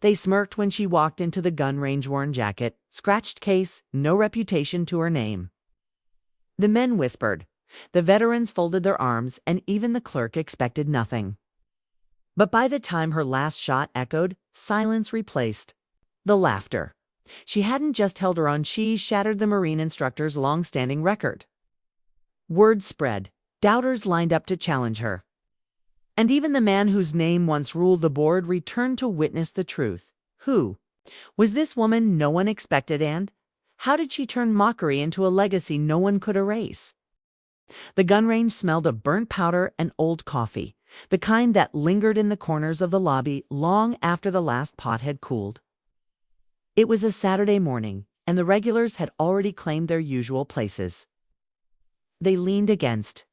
They smirked when she walked into the gun range-worn jacket, scratched case, no reputation to her name. The men whispered. The veterans folded their arms, and even the clerk expected nothing. But by the time her last shot echoed, silence replaced the laughter. She hadn't just held her own, she shattered the Marine instructor's long-standing record. Word spread. Doubters lined up to challenge her. And even the man whose name once ruled the board returned to witness the truth. Who was this woman no one expected, and how did she turn mockery into a legacy no one could erase? The gun range smelled of burnt powder and old coffee, the kind that lingered in the corners of the lobby long after the last pot had cooled. It was a Saturday morning, and the regulars had already claimed their usual places. They leaned against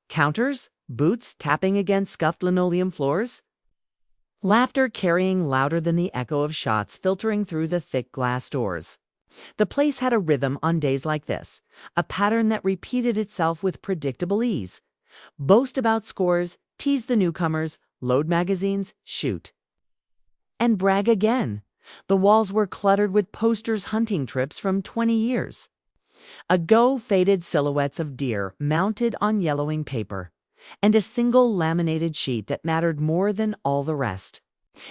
counters, boots tapping against scuffed linoleum floors, laughter carrying louder than the echo of shots filtering through the thick glass doors. The place had a rhythm on days like this, a pattern that repeated itself with predictable ease. Boast about scores, tease the newcomers, load magazines, shoot. And brag again. The walls were cluttered with posters, hunting trips from 20 years ago, faded silhouettes of deer mounted on yellowing paper, and a single laminated sheet that mattered more than all the rest.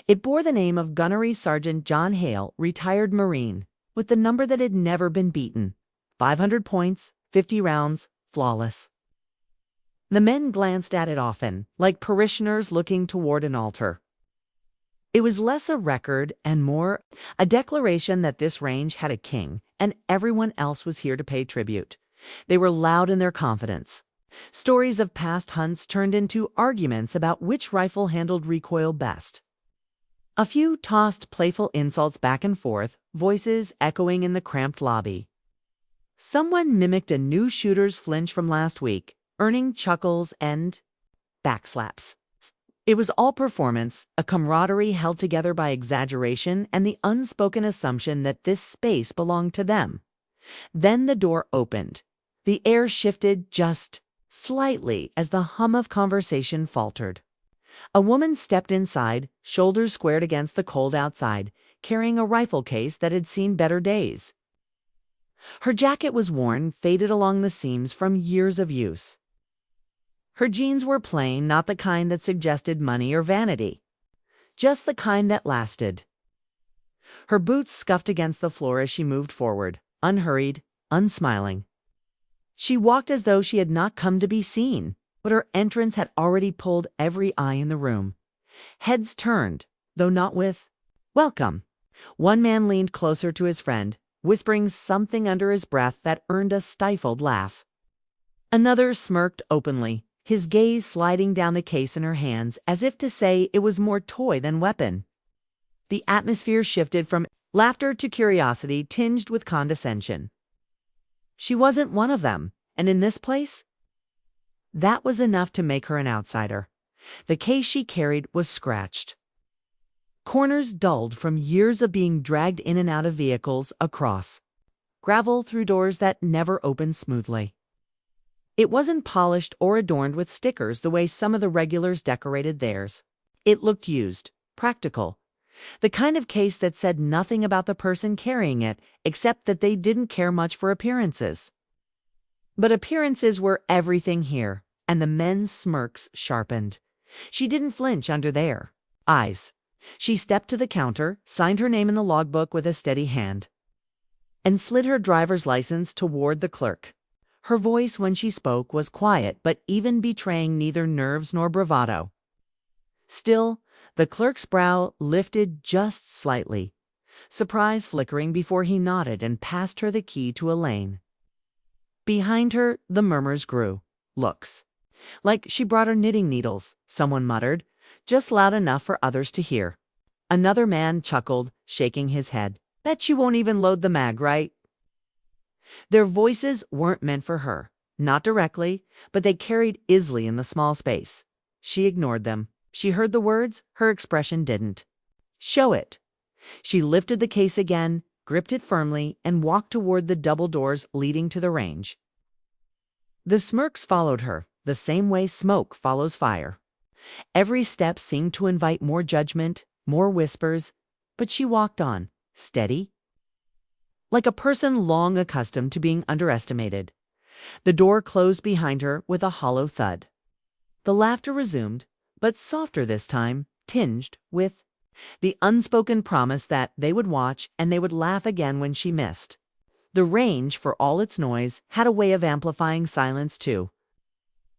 It bore the name of Gunnery Sergeant John Hale, retired Marine, with the number that had never been beaten. 500 points, 50 rounds, flawless. The men glanced at it often, like parishioners looking toward an altar. It was less a record and more a declaration that this range had a king, and everyone else was here to pay tribute. They were loud in their confidence. Stories of past hunts turned into arguments about which rifle handled recoil best. A few tossed playful insults back and forth, voices echoing in the cramped lobby. Someone mimicked a new shooter's flinch from last week, earning chuckles and backslaps. It was all performance, a camaraderie held together by exaggeration and the unspoken assumption that this space belonged to them. Then the door opened. The air shifted just slightly as the hum of conversation faltered. A woman stepped inside, shoulders squared against the cold outside, carrying a rifle case that had seen better days. Her jacket was worn, faded along the seams from years of use. Her jeans were plain, not the kind that suggested money or vanity, just the kind that lasted. Her boots scuffed against the floor as she moved forward, unhurried, unsmiling. She walked as though she had not come to be seen, but her entrance had already pulled every eye in the room. Heads turned, though not with welcome. One man leaned closer to his friend, whispering something under his breath that earned a stifled laugh. Another smirked openly, his gaze sliding down the case in her hands as if to say it was more toy than weapon. The atmosphere shifted from laughter to curiosity tinged with condescension. She wasn't one of them, and in this place, that was enough to make her an outsider. The case she carried was scratched. Corners dulled from years of being dragged in and out of vehicles, across gravel, through doors that never opened smoothly. It wasn't polished or adorned with stickers the way some of the regulars decorated theirs. It looked used, practical, the kind of case that said nothing about the person carrying it except that they didn't care much for appearances. But appearances were everything here, and the men's smirks sharpened. She didn't flinch under their eyes. She stepped to the counter, signed her name in the logbook with a steady hand, and slid her driver's license toward the clerk. Her voice when she spoke was quiet, but even betraying neither nerves nor bravado. Still, the clerk's brow lifted just slightly, surprise flickering before he nodded and passed her the key to a lane. Behind her, the murmurs grew. Looks like she brought her knitting needles, someone muttered, just loud enough for others to hear. Another man chuckled, shaking his head. Bet you won't even load the mag, right? Their voices weren't meant for her, not directly, but they carried easily in the small space. She ignored them. She heard the words, her expression didn't. Show it. She lifted the case again, gripped it firmly, and walked toward the double doors leading to the range. The smirks followed her, the same way smoke follows fire. Every step seemed to invite more judgment, more whispers, But she walked on, steady, like a person long accustomed to being underestimated. The door closed behind her with a hollow thud. The laughter resumed, but softer this time, tinged with the unspoken promise that they would watch and they would laugh again when she missed. The range, for all its noise, had a way of amplifying silence too.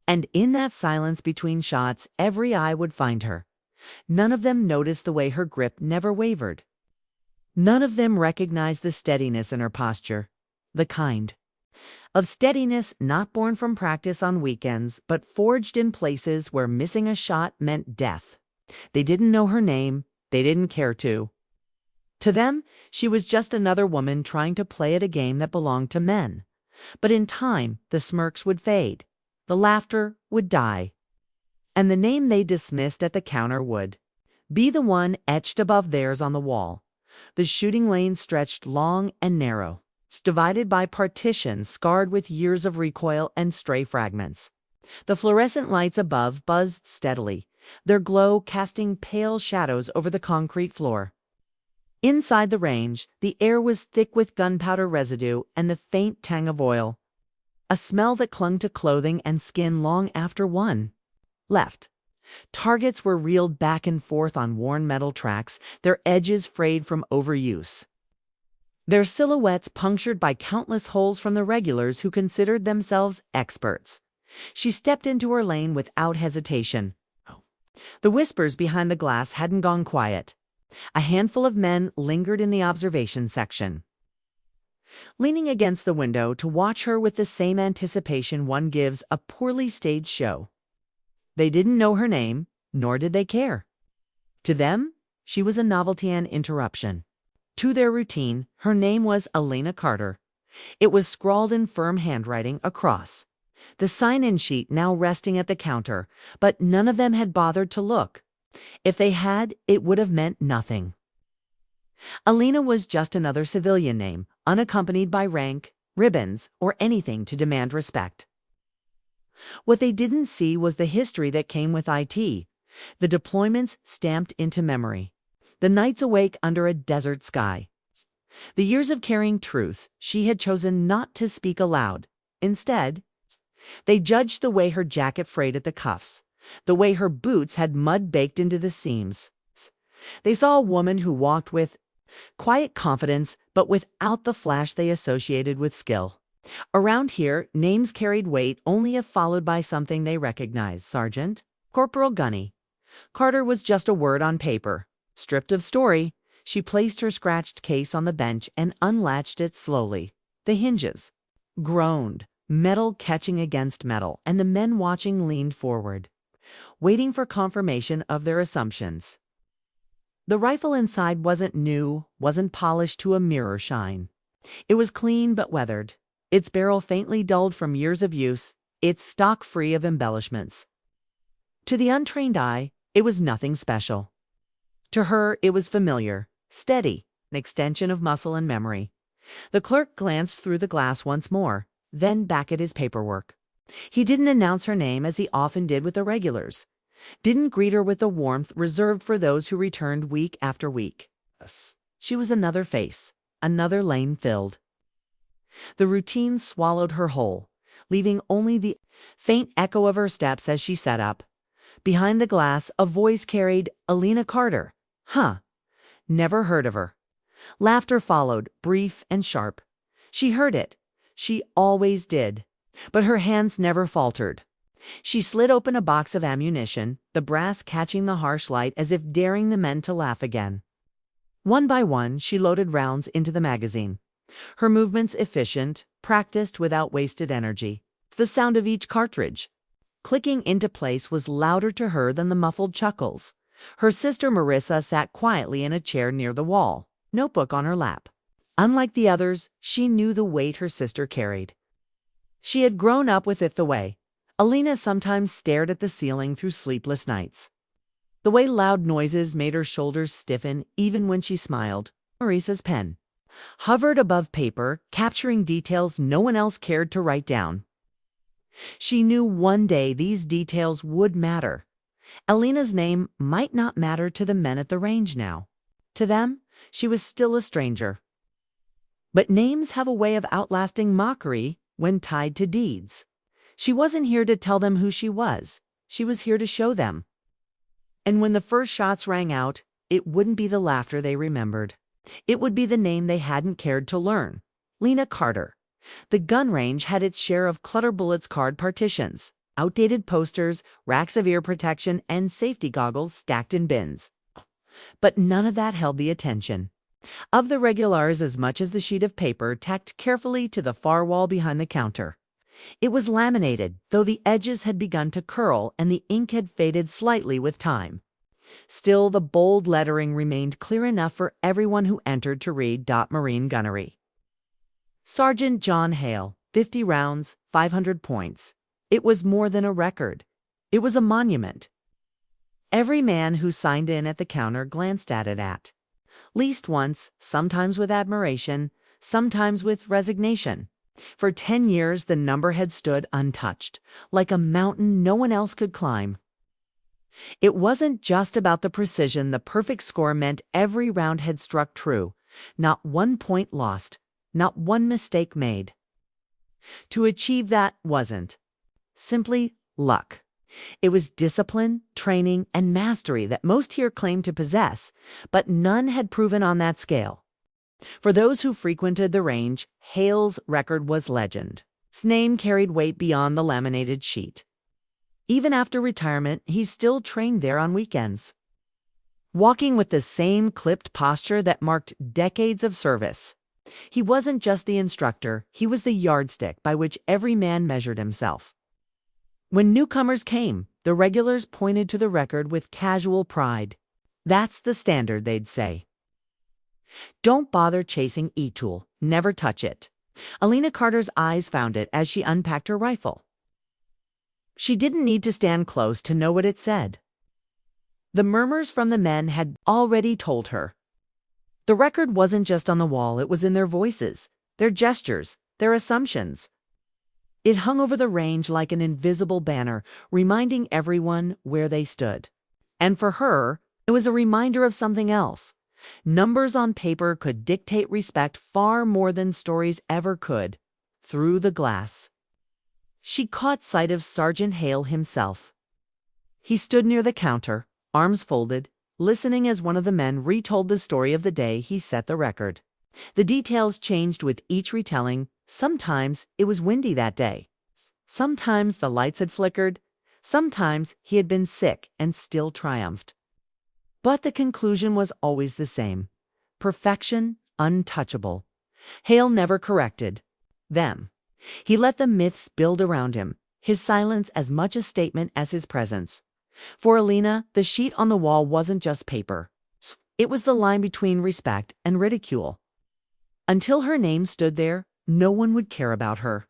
And in that silence between shots, every eye would find her. None of them noticed the way her grip never wavered. None of them recognized the steadiness in her posture, the kind of steadiness not born from practice on weekends, but forged in places where missing a shot meant death. They didn't know her name. They didn't care to. To them, she was just another woman trying to play at a game that belonged to men. But in time, the smirks would fade. The laughter would die. And the name they dismissed at the counter would be the one etched above theirs on the wall. The shooting lane stretched long and narrow, divided by partitions scarred with years of recoil and stray fragments. The fluorescent lights above buzzed steadily, their glow casting pale shadows over the concrete floor. Inside the range, the air was thick with gunpowder residue and the faint tang of oil, a smell that clung to clothing and skin long after one left. Targets were reeled back and forth on worn metal tracks, their edges frayed from overuse, their silhouettes punctured by countless holes from the regulars who considered themselves experts. She stepped into her lane without hesitation. The whispers behind the glass hadn't gone quiet. A handful of men lingered in the observation section, leaning against the window to watch her with the same anticipation one gives a poorly staged show. They didn't know her name, nor did they care. To them, she was a novelty and interruption. To their routine, her name was Elena Carter. It was scrawled in firm handwriting across the sign-in sheet now resting at the counter, but none of them had bothered to look. If they had, it would have meant nothing. Elena was just another civilian name, unaccompanied by rank, ribbons, or anything to demand respect. What they didn't see was the history that came with IT, the deployments stamped into memory, the nights awake under a desert sky, the years of carrying truths she had chosen not to speak aloud. Instead, they judged the way her jacket frayed at the cuffs, the way her boots had mud baked into the seams. They saw a woman who walked with quiet confidence, but without the flash they associated with skill. Around here, names carried weight only if followed by something they recognized. Sergeant, Corporal Gunny. Carter was just a word on paper. Stripped of story, she placed her scratched case on the bench and unlatched it slowly. The hinges groaned, metal catching against metal, and the men watching leaned forward, waiting for confirmation of their assumptions. The rifle inside wasn't new, wasn't polished to a mirror shine. It was clean but weathered, its barrel faintly dulled from years of use, its stock free of embellishments. To the untrained eye, it was nothing special. To her, it was familiar, steady, an extension of muscle and memory. The clerk glanced through the glass once more, then back at his paperwork. He didn't announce her name as he often did with the regulars. Didn't greet her with the warmth reserved for those who returned week after week. She was another face, another lane filled. The routine swallowed her whole, leaving only the faint echo of her steps as she sat up. Behind the glass, a voice carried, "Elena Carter." Huh. Never heard of her. Laughter followed, brief and sharp. She heard it. She always did. But her hands never faltered. She slid open a box of ammunition, the brass catching the harsh light as if daring the men to laugh again. One by one, she loaded rounds into the magazine. Her movements efficient, practiced without wasted energy. The sound of each cartridge clicking into place was louder to her than the muffled chuckles. Her sister Marissa sat quietly in a chair near the wall, notebook on her lap. Unlike the others, she knew the weight her sister carried. She had grown up with it the way Elena sometimes stared at the ceiling through sleepless nights. The way loud noises made her shoulders stiffen even when she smiled. Marissa's pen hovered above paper, capturing details no one else cared to write down. She knew one day these details would matter. Elena's name might not matter to the men at the range now. To them, She was still a stranger. But names have a way of outlasting mockery when tied to deeds. She wasn't here to tell them who she was. She was here to show them. And when the first shots rang out, it wouldn't be the laughter they remembered. It would be the name they hadn't cared to learn. Elena Carter. The gun range had its share of clutter bullets card partitions, outdated posters, racks of ear protection, and safety goggles stacked in bins. But none of that held the attention of the regulars as much as the sheet of paper tacked carefully to the far wall behind the counter. It was laminated, though the edges had begun to curl and the ink had faded slightly with time. Still, the bold lettering remained clear enough for everyone who entered to read Marine Gunnery. Sergeant John Hale, 50 rounds, 500 points. It was more than a record. It was a monument. Every man who signed in at the counter glanced at it at least once, sometimes with admiration, sometimes with resignation. For 10 years, the number had stood untouched, like a mountain no one else could climb. It wasn't just about the precision. The perfect score meant every round had struck true, not one point lost, not one mistake made. To achieve that wasn't simply luck. It was discipline, training, and mastery that most here claimed to possess, but none had proven on that scale. For those who frequented the range, Hale's record was legend. His name carried weight beyond the laminated sheet. Even after retirement, he still trained there on weekends, walking with the same clipped posture that marked decades of service. He wasn't just the instructor, he was the yardstick by which every man measured himself. When newcomers came, the regulars pointed to the record with casual pride. That's the standard, they'd say. Don't bother chasing E-tool. Never touch it. Elena Carter's eyes found it as she unpacked her rifle. She didn't need to stand close to know what it said. The murmurs from the men had already told her. The record wasn't just on the wall, it was in their voices, their gestures, their assumptions. It hung over the range like an invisible banner, reminding everyone where they stood. And for her, it was a reminder of something else. Numbers on paper could dictate respect far more than stories ever could. Through the glass, she caught sight of Sergeant Hale himself. He stood near the counter, arms folded, listening as one of the men retold the story of the day he set the record. The details changed with each retelling. Sometimes it was windy that day. Sometimes the lights had flickered. Sometimes he had been sick and still triumphed. But the conclusion was always the same. Perfection, untouchable. Hale never corrected them. He let the myths build around him, his silence as much a statement as his presence. For Elena, the sheet on the wall wasn't just paper. It was the line between respect and ridicule. Until her name stood there, no one would care about her.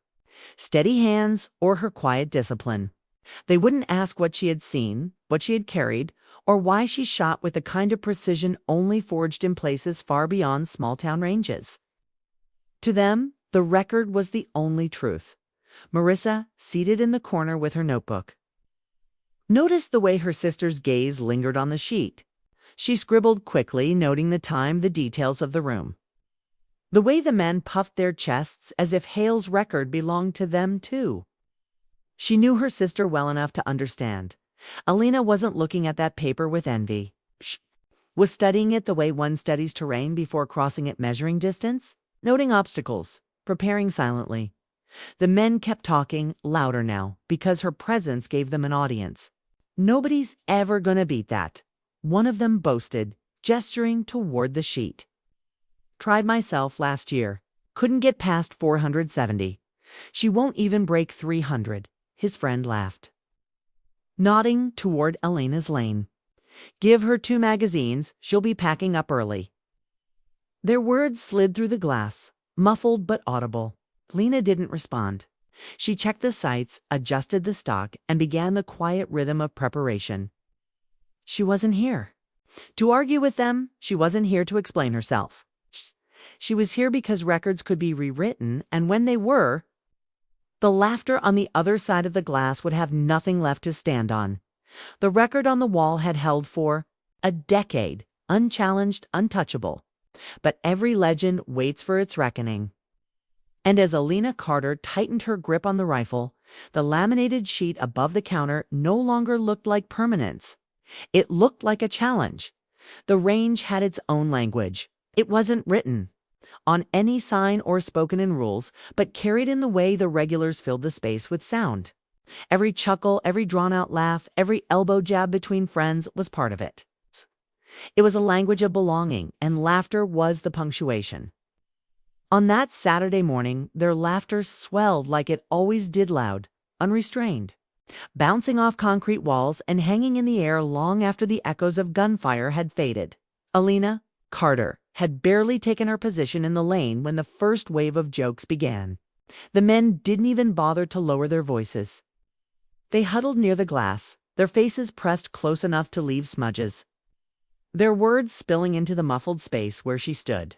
Steady hands or her quiet discipline. They wouldn't ask what she had seen, what she had carried, or why she shot with the kind of precision only forged in places far beyond small-town ranges. To them, the record was the only truth. Marissa, seated in the corner with her notebook, noticed the way her sister's gaze lingered on the sheet. She scribbled quickly, noting the time, the details of the room. The way the men puffed their chests as if Hale's record belonged to them too. She knew her sister well enough to understand. Elena wasn't looking at that paper with envy. She was studying it the way one studies terrain before crossing it, measuring distance, noting obstacles, preparing silently. The men kept talking, louder now, because her presence gave them an audience. Nobody's ever gonna beat that, one of them boasted, gesturing toward the sheet. Tried myself last year. Couldn't get past 470. She won't even break 300. His friend laughed, nodding toward Elena's lane. Give her 2 magazines. She'll be packing up early. Their words slid through the glass, muffled but audible. Lena didn't respond. She checked the sights, adjusted the stock, and began the quiet rhythm of preparation. She wasn't here to argue with them. She wasn't here to explain herself. She was here because records could be rewritten, and when they were, the laughter on the other side of the glass would have nothing left to stand on. The record on the wall had held for a decade, unchallenged, untouchable. but every legend waits for its reckoning. And as Elena Carter tightened her grip on the rifle, the laminated sheet above the counter no longer looked like permanence. It looked like a challenge. The range had its own language. It wasn't written on any sign or spoken in rules, but carried in the way the regulars filled the space with sound. Every chuckle, every drawn-out laugh, every elbow jab between friends was part of it. It was a language of belonging, and laughter was the punctuation. On that Saturday morning, their laughter swelled like it always did, loud, unrestrained, bouncing off concrete walls and hanging in the air long after the echoes of gunfire had faded. Elena Carter had barely taken her position in the lane when the first wave of jokes began. The men didn't even bother to lower their voices. They huddled near the glass, their faces pressed close enough to leave smudges, their words spilling into the muffled space where she stood.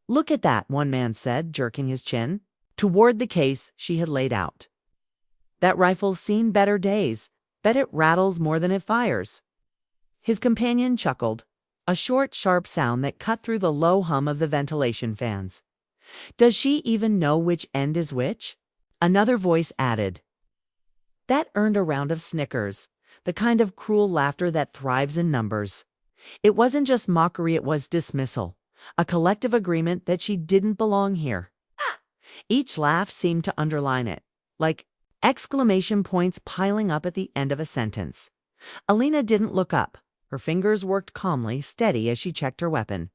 "Look at that," one man said, jerking his chin toward the case she had laid out. "That rifle's seen better days. Bet it rattles more than it fires." His companion chuckled, a short, sharp sound that cut through the low hum of the ventilation fans. "Does she even know which end is which?" Another voice added. That earned a round of snickers, the kind of cruel laughter that thrives in numbers. It wasn't just mockery, it was dismissal, a collective agreement that she didn't belong here. Each laugh seemed to underline it, like exclamation points piling up at the end of a sentence. Elena didn't look up. Her fingers worked calmly, steady as she checked her weapon.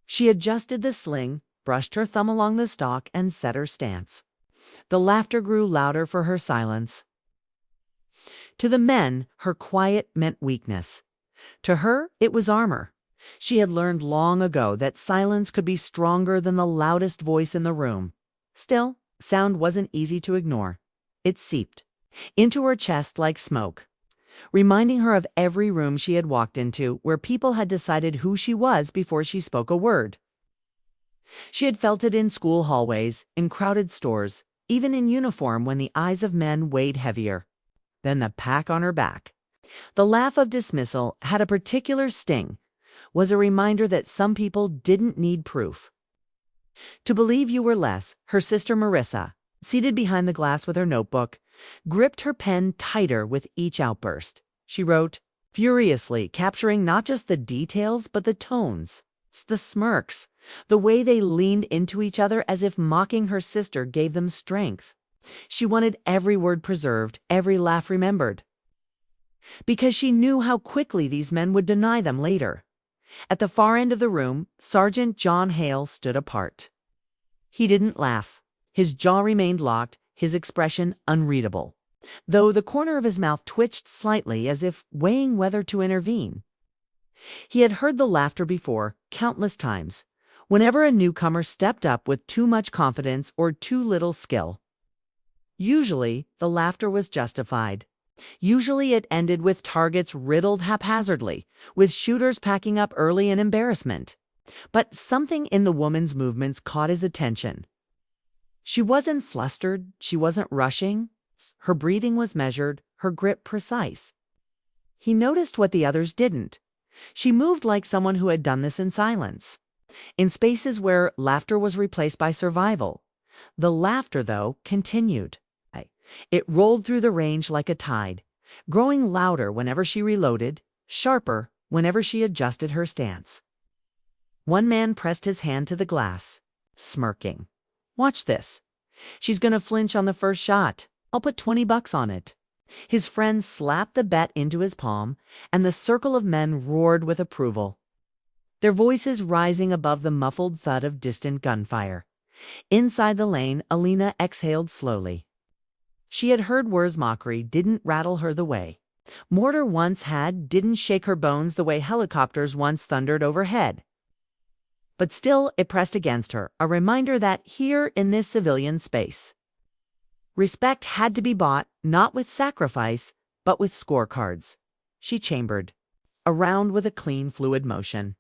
She adjusted the sling, brushed her thumb along the stock, and set her stance. The laughter grew louder for her silence. To the men, her quiet meant weakness. To her, it was armor. She had learned long ago that silence could be stronger than the loudest voice in the room. Still, sound wasn't easy to ignore. It seeped into her chest like smoke, reminding her of every room she had walked into where people had decided who she was before she spoke a word. She had felt it in school hallways, in crowded stores, even in uniform when the eyes of men weighed heavier than the pack on her back. The laugh of dismissal had a particular sting, was a reminder that some people didn't need proof to believe you were less. Her sister Marissa, seated behind the glass with her notebook, gripped her pen tighter with each outburst. She wrote furiously, capturing not just the details but the tones, the smirks, the way they leaned into each other as if mocking her sister gave them strength. She wanted every word preserved, every laugh remembered, because she knew how quickly these men would deny them later. At the far end of the room, Sergeant John Hale stood apart. He didn't laugh. His jaw remained locked, his expression unreadable, though the corner of his mouth twitched slightly as if weighing whether to intervene. He had heard the laughter before, countless times, whenever a newcomer stepped up with too much confidence or too little skill. Usually, the laughter was justified. Usually it ended with targets riddled haphazardly, with shooters packing up early in embarrassment. But something in the woman's movements caught his attention. She wasn't flustered, she wasn't rushing. Her breathing was measured, her grip precise. He noticed what the others didn't. She moved like someone who had done this in silence, in spaces where laughter was replaced by survival. The laughter, though, continued. It rolled through the range like a tide, growing louder whenever she reloaded, sharper whenever she adjusted her stance. One man pressed his hand to the glass, smirking. "Watch this. She's gonna flinch on the first shot. I'll put $20 on it." His friend slapped the bet into his palm, and the circle of men roared with approval, their voices rising above the muffled thud of distant gunfire. Inside the lane, Elena exhaled slowly. She had heard words mockery didn't rattle her the way mortar once had, didn't shake her bones the way helicopters once thundered overhead. But still it pressed against her, a reminder that here in this civilian space, respect had to be bought, not with sacrifice, but with scorecards. She chambered, around with a clean, fluid motion.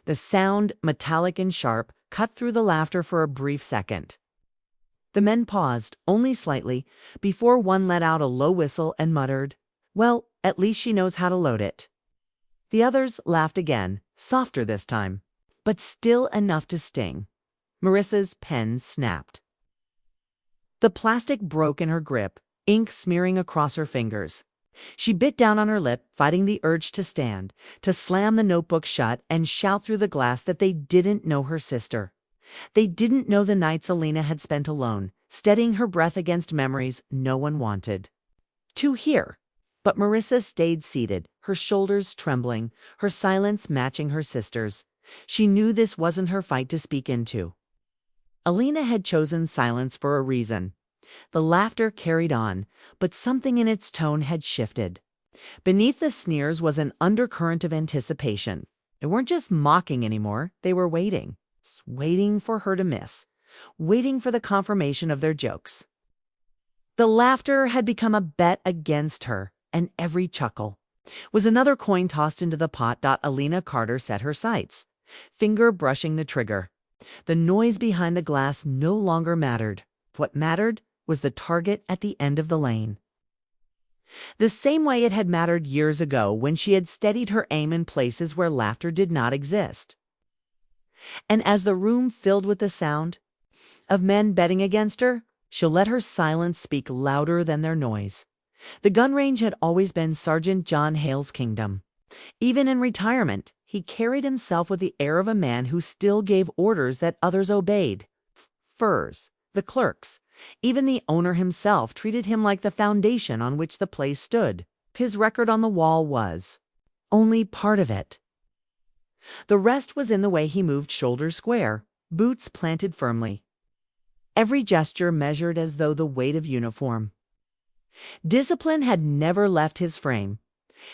The sound, metallic and sharp, cut through the laughter for a brief second. The men paused, only slightly, before one let out a low whistle and muttered, "Well, at least she knows how to load it." The others laughed again, softer this time. but still enough to sting. Marissa's pen snapped. The plastic broke in her grip, ink smearing across her fingers. She bit down on her lip, fighting the urge to stand, to slam the notebook shut and shout through the glass that they didn't know her sister. They didn't know the nights Elena had spent alone, steadying her breath against memories no one wanted to hear. But Marissa stayed seated, her shoulders trembling, her silence matching her sister's. She knew this wasn't her fight to speak into. Elena had chosen silence for a reason. The laughter carried on, but something in its tone had shifted. Beneath the sneers was an undercurrent of anticipation. They weren't just mocking anymore, they were waiting. Waiting for her to miss. Waiting for the confirmation of their jokes. The laughter had become a bet against her, and every chuckle was another coin tossed into the pot. Elena Carter set her sights, finger brushing the trigger. The noise behind the glass no longer mattered. What mattered was the target at the end of the lane. The same way it had mattered years ago when she had steadied her aim in places where laughter did not exist. And as the room filled with the sound of men betting against her, she'll let her silence speak louder than their noise. The gun range had always been Sergeant John Hale's kingdom. Even in retirement, he carried himself with the air of a man who still gave orders that others obeyed. Furs, the clerks, even the owner himself treated him like the foundation on which the place stood. His record on the wall was only part of it. The rest was in the way he moved, shoulders square, boots planted firmly. Every gesture measured as though the weight of uniform. Discipline had never left his frame.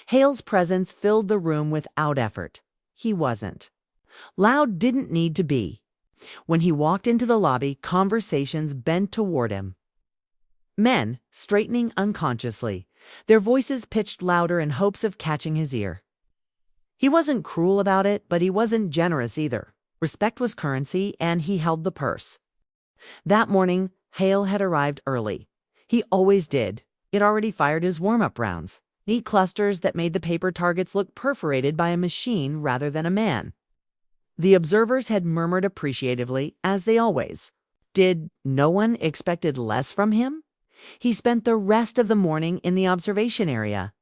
Hale's presence filled the room without effort. He wasn't. Loud didn't need to be. When he walked into the lobby, conversations bent toward him. Men, straightening unconsciously, their voices pitched louder in hopes of catching his ear. He wasn't cruel about it, but he wasn't generous either. Respect was currency, and he held the purse. That morning, Hale had arrived early. He always did. He'd already fired his warm-up rounds, neat clusters that made the paper targets look perforated by a machine rather than a man. The observers had murmured appreciatively, as they always. Did no one expected less from him? He spent the rest of the morning in the observation area,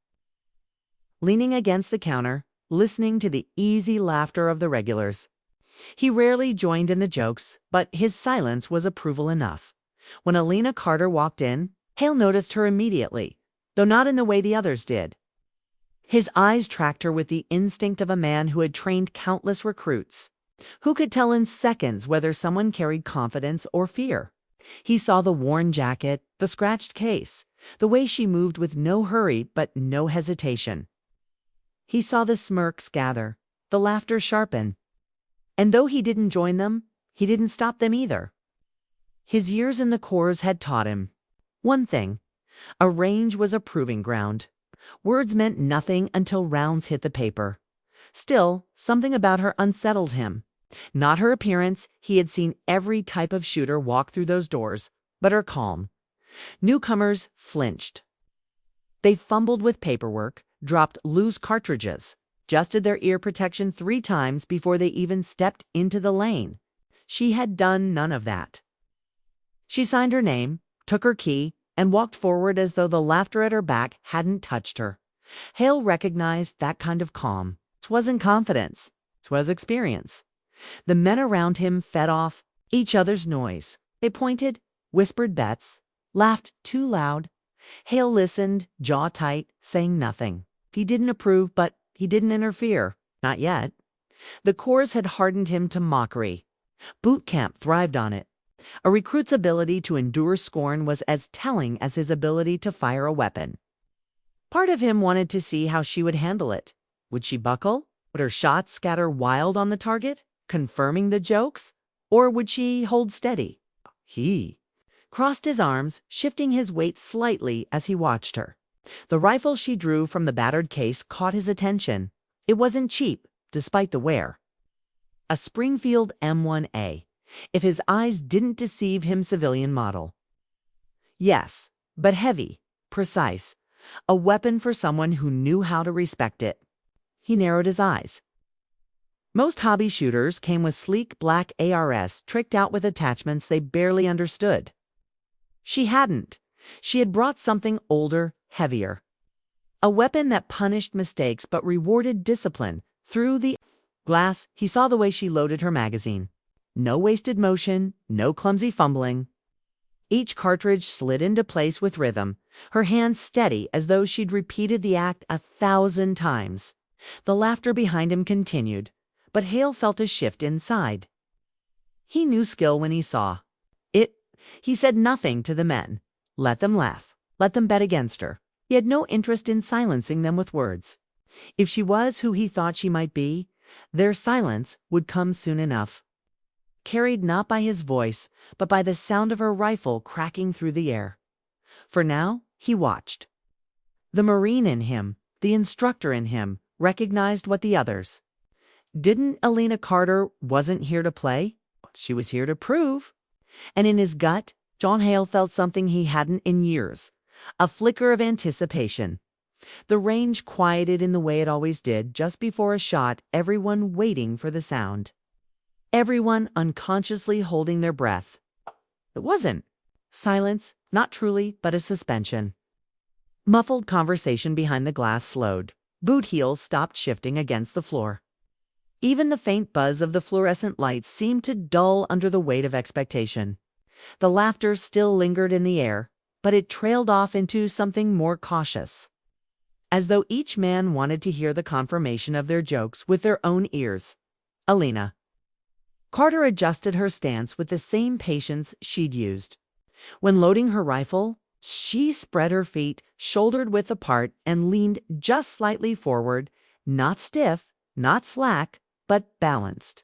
leaning against the counter, listening to the easy laughter of the regulars. He rarely joined in the jokes, but his silence was approval enough. When Elena Carter walked in, Hale noticed her immediately, though not in the way the others did. His eyes tracked her with the instinct of a man who had trained countless recruits, who could tell in seconds whether someone carried confidence or fear. He saw the worn jacket, the scratched case, the way she moved with no hurry but no hesitation. He saw the smirks gather, the laughter sharpen. And though he didn't join them, he didn't stop them either. His years in the corps had taught him one thing: a range was a proving ground. Words meant nothing until rounds hit the paper. Still, something about her unsettled him. Not her appearance, he had seen every type of shooter walk through those doors, but her calm. Newcomers flinched. They fumbled with paperwork, dropped loose cartridges, adjusted their ear protection 3 times before they even stepped into the lane. She had done none of that. She signed her name, took her key, and walked forward as though the laughter at her back hadn't touched her. Hale recognized that kind of calm. 'Twasn't confidence. 'Twas experience. The men around him fed off each other's noise. They pointed, whispered bets, laughed too loud. Hale listened, jaw tight, saying nothing. He didn't approve, but he didn't interfere. Not yet. The corps had hardened him to mockery. Boot camp thrived on it. A recruit's ability to endure scorn was as telling as his ability to fire a weapon. Part of him wanted to see how she would handle it. Would she buckle? Would her shots scatter wild on the target, confirming the jokes? Or would she hold steady? He crossed his arms, shifting his weight slightly as he watched her. The rifle she drew from the battered case caught his attention. It wasn't cheap, despite the wear. A Springfield M1A. If his eyes didn't deceive him, civilian model. Yes, but heavy, precise. A weapon for someone who knew how to respect it. He narrowed his eyes. Most hobby shooters came with sleek black ARs tricked out with attachments they barely understood. She hadn't. She had brought something older, heavier. A weapon that punished mistakes but rewarded discipline. Through the glass, he saw the way she loaded her magazine. No wasted motion, no clumsy fumbling. Each cartridge slid into place with rhythm, her hands steady as though she'd repeated the act 1,000 times. The laughter behind him continued, but Hale felt a shift inside. He knew skill when he saw it. He said nothing to the men. Let them laugh. Let them bet against her. He had no interest in silencing them with words. If she was who he thought she might be, their silence would come soon enough. Carried not by his voice, but by the sound of her rifle cracking through the air. For now, he watched. The Marine in him, the instructor in him, recognized what the others didn't. Elena Carter wasn't here to play. She was here to prove. And in his gut, John Hale felt something he hadn't in years. A flicker of anticipation. The range quieted in the way it always did just before a shot, everyone waiting for the sound. Everyone unconsciously holding their breath. It wasn't silence, not truly, but a suspension. Muffled conversation behind the glass slowed. Boot heels stopped shifting against the floor. Even the faint buzz of the fluorescent lights seemed to dull under the weight of expectation. The laughter still lingered in the air, but it trailed off into something more cautious. As though each man wanted to hear the confirmation of their jokes with their own ears. Elena Carter adjusted her stance with the same patience she'd used. When loading her rifle, she spread her feet, shouldered width apart, and leaned just slightly forward, not stiff, not slack, but balanced.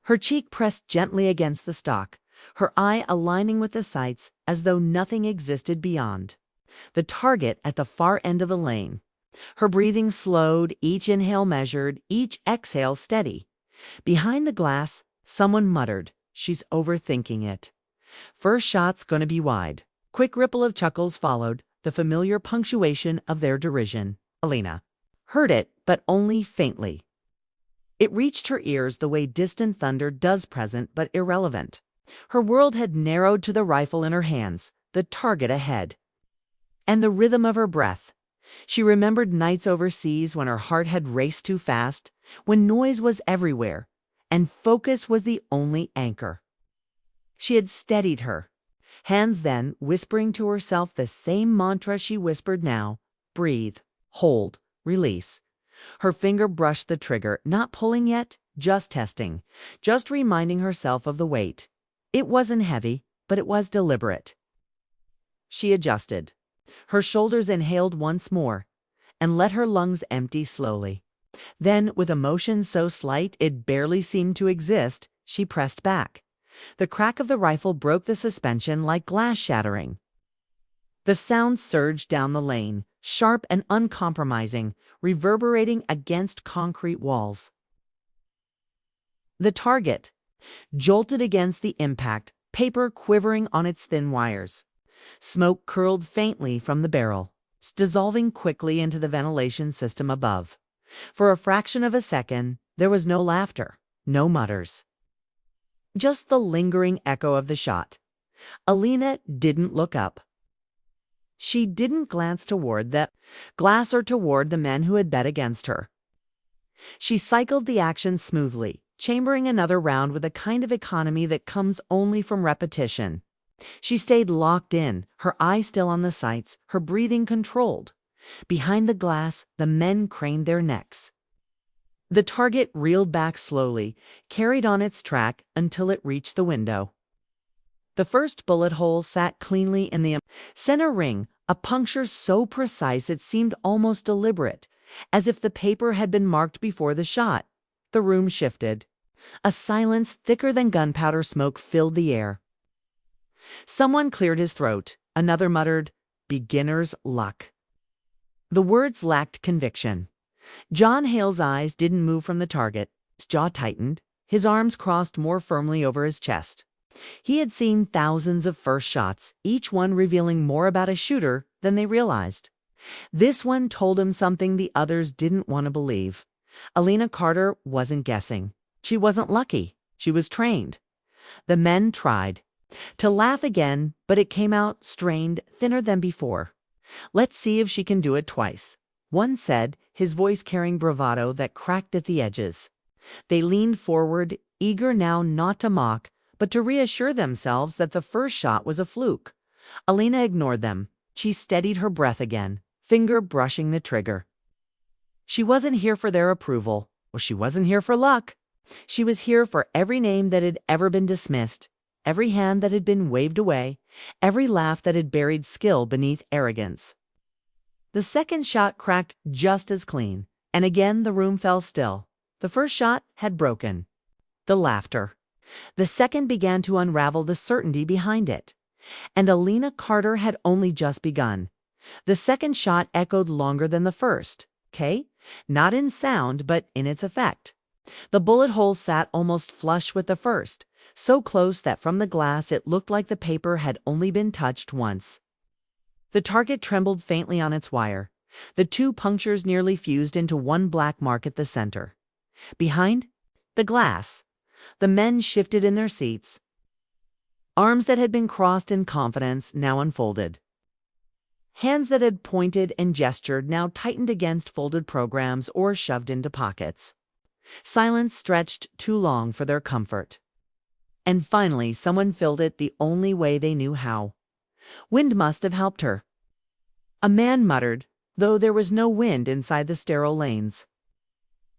Her cheek pressed gently against the stock, her eye aligning with the sights as though nothing existed beyond. The target at the far end of the lane. Her breathing slowed, each inhale measured, each exhale steady. Behind the glass, someone muttered, "She's overthinking it." First shot's gonna be wide. Quick ripple of chuckles followed, the familiar punctuation of their derision. Elena heard it, but only faintly. It reached her ears the way distant thunder does, present but irrelevant. Her world had narrowed to the rifle in her hands, the target ahead. And the rhythm of her breath. She remembered nights overseas when her heart had raced too fast, when noise was everywhere, and focus was the only anchor. She had steadied her. Hands then, whispering to herself the same mantra she whispered now, breathe, hold, release. Her finger brushed the trigger, not pulling yet, just testing, just reminding herself of the weight. It wasn't heavy, but it was deliberate. She adjusted. Her shoulders inhaled once more, and let her lungs empty slowly. Then, with a motion so slight it barely seemed to exist, she pressed back. The crack of the rifle broke the suspension like glass shattering. The sound surged down the lane, sharp and uncompromising, reverberating against concrete walls. The target jolted against the impact, paper quivering on its thin wires. Smoke curled faintly from the barrel, dissolving quickly into the ventilation system above. For a fraction of a second, there was no laughter, no mutters. Just the lingering echo of the shot. Elena didn't look up. She didn't glance toward the glass or toward the men who had bet against her. She cycled the action smoothly, chambering another round with a kind of economy that comes only from repetition. She stayed locked in, her eye still on the sights, her breathing controlled. Behind the glass, the men craned their necks. The target reeled back slowly, carried on its track until it reached the window. The first bullet hole sat cleanly in the center ring, a puncture so precise it seemed almost deliberate, as if the paper had been marked before the shot. The room shifted. A silence thicker than gunpowder smoke filled the air. Someone cleared his throat. Another muttered, "Beginner's luck." The words lacked conviction. John Hale's eyes didn't move from the target. His jaw tightened, his arms crossed more firmly over his chest. He had seen thousands of first shots, each one revealing more about a shooter than they realized. This one told him something the others didn't want to believe. Elena Carter wasn't guessing. She wasn't lucky. She was trained. The men tried to laugh again, but it came out strained, thinner than before. "Let's see if she can do it twice," one said, his voice carrying bravado that cracked at the edges. They leaned forward, eager now not to mock, but to reassure themselves that the first shot was a fluke. Elena ignored them. She steadied her breath again, finger brushing the trigger. She wasn't here for their approval. Well, she wasn't here for luck. She was here for every name that had ever been dismissed, every hand that had been waved away, every laugh that had buried skill beneath arrogance. The second shot cracked just as clean, and again the room fell still. The first shot had broken the laughter. The second began to unravel the certainty behind it. And Elena Carter had only just begun. The second shot echoed longer than the first, okay? Not in sound, but in its effect. The bullet hole sat almost flush with the first, so close that from the glass it looked like the paper had only been touched once. The target trembled faintly on its wire. The two punctures nearly fused into one black mark at the center. Behind the glass, the men shifted in their seats. Arms that had been crossed in confidence now unfolded. Hands that had pointed and gestured now tightened against folded programs or shoved into pockets. Silence stretched too long for their comfort. And finally, someone filled it the only way they knew how. Wind must have helped her. A man muttered, though there was no wind inside the sterile lanes.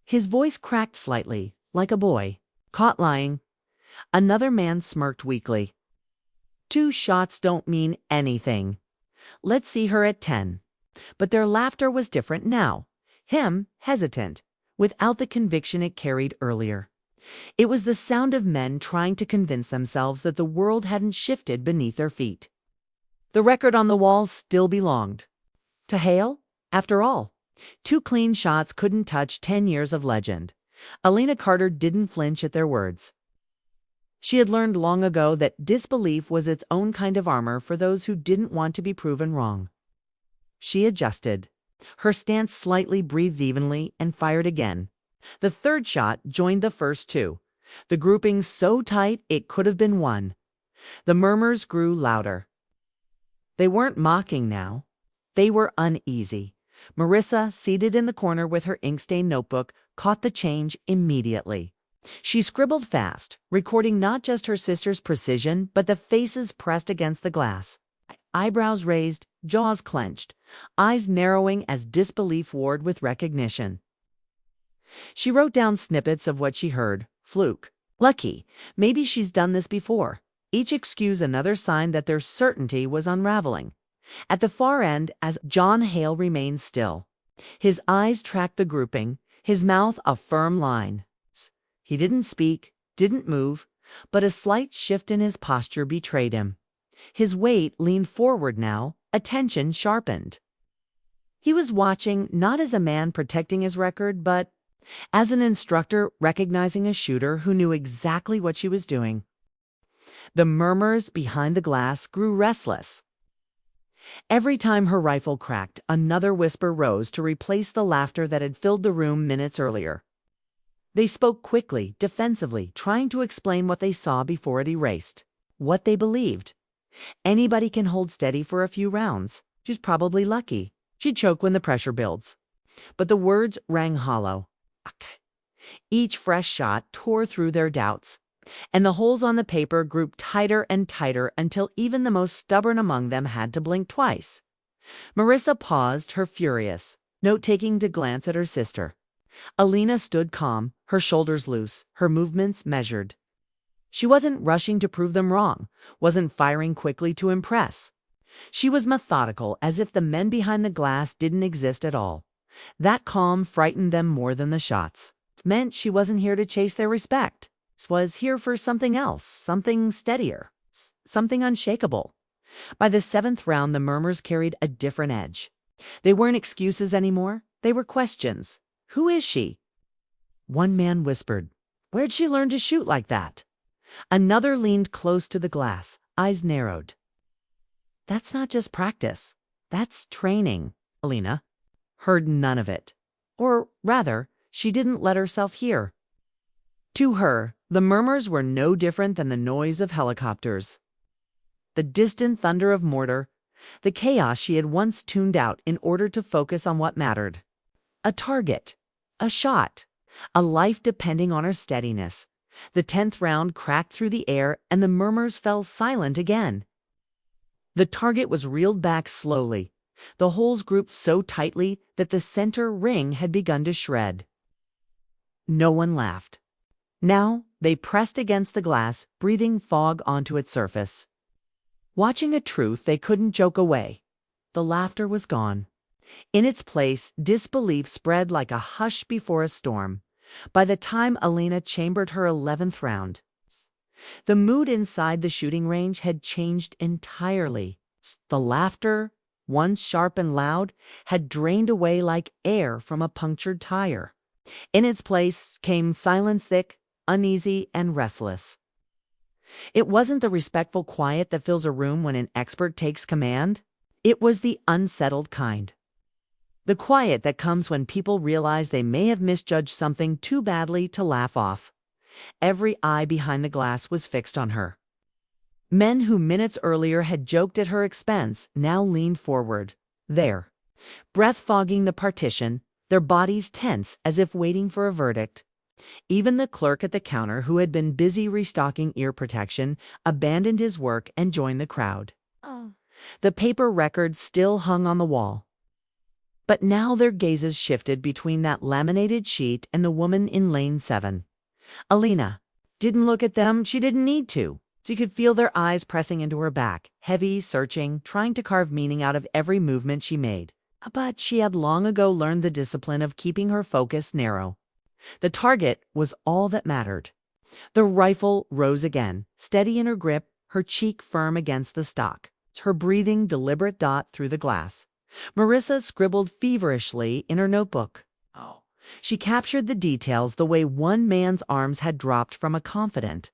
His voice cracked slightly, like a boy, caught lying. Another man smirked weakly. "2 shots don't mean anything. Let's see her at 10. But their laughter was different now. Him, hesitant, without the conviction it carried earlier. It was the sound of men trying to convince themselves that the world hadn't shifted beneath their feet. The record on the wall still belonged to Hale. After all, 2 clean shots couldn't touch 10 years of legend. Elena Carter didn't flinch at their words. She had learned long ago that disbelief was its own kind of armor for those who didn't want to be proven wrong. She adjusted. Her stance slightly, breathed evenly, and fired again. The third shot joined the first 2. The grouping so tight it could have been one. The murmurs grew louder. They weren't mocking now. They were uneasy. Marissa, seated in the corner with her ink-stained notebook, caught the change immediately. She scribbled fast, recording not just her sister's precision, but the faces pressed against the glass. Eyebrows raised, jaws clenched, eyes narrowing as disbelief warred with recognition. She wrote down snippets of what she heard. Fluke. Lucky. Maybe she's done this before. Each excuse another sign that their certainty was unraveling. At the far end, as John Hale remained still, his eyes tracked the grouping, his mouth a firm line. He didn't speak, didn't move, but a slight shift in his posture betrayed him. His weight leaned forward now, attention sharpened. He was watching not as a man protecting his record, but as an instructor recognizing a shooter who knew exactly what she was doing. The murmurs behind the glass grew restless. Every time her rifle cracked, another whisper rose to replace the laughter that had filled the room minutes earlier. They spoke quickly, defensively, trying to explain what they saw before it erased, what they believed. Anybody can hold steady for a few rounds. She's probably lucky. She'd choke when the pressure builds. But the words rang hollow. Each fresh shot tore through their doubts, and the holes on the paper grew tighter and tighter until even the most stubborn among them had to blink twice. Marissa paused, her furious, note-taking to glance at her sister. Elena stood calm, her shoulders loose, her movements measured. She wasn't rushing to prove them wrong, wasn't firing quickly to impress. She was methodical, as if the men behind the glass didn't exist at all. That calm frightened them more than the shots. It meant she wasn't here to chase their respect. She was here for something else, something steadier, something unshakable. By the 7th round, the murmurs carried a different edge. They weren't excuses anymore. They were questions. Who is she? One man whispered, "Where'd she learn to shoot like that?" Another leaned close to the glass, eyes narrowed. "That's not just practice. That's training." Elena heard none of it. Or rather, she didn't let herself hear. To her, the murmurs were no different than the noise of helicopters, the distant thunder of mortar, the chaos she had once tuned out in order to focus on what mattered. A target, a shot, a life depending on her steadiness. The 10th round cracked through the air and the murmurs fell silent again. The target was reeled back slowly, the holes grouped so tightly that the center ring had begun to shred. No one laughed. Now they pressed against the glass, breathing fog onto its surface. Watching a truth they couldn't joke away. The laughter was gone. In its place, disbelief spread like a hush before a storm. By the time Elena chambered her 11th round, the mood inside the shooting range had changed entirely. The laughter, once sharp and loud, had drained away like air from a punctured tire. In its place came silence, thick, uneasy, and restless. It wasn't the respectful quiet that fills a room when an expert takes command. It was the unsettled kind. The quiet that comes when people realize they may have misjudged something too badly to laugh off. Every eye behind the glass was fixed on her. Men who minutes earlier had joked at her expense now leaned forward, there, breath fogging the partition, their bodies tense as if waiting for a verdict. Even the clerk at the counter, who had been busy restocking ear protection, abandoned his work and joined the crowd. The paper record still hung on the wall. But now their gazes shifted between that laminated sheet and the woman in lane 7. Elena didn't look at them. She didn't need to. She could feel their eyes pressing into her back, heavy, searching, trying to carve meaning out of every movement she made. But she had long ago learned the discipline of keeping her focus narrow. The target was all that mattered. The rifle rose again, steady in her grip, her cheek firm against the stock, her breathing deliberate dot through the glass. Marissa scribbled feverishly in her notebook. She captured the details the way one man's arms had dropped from a confidant,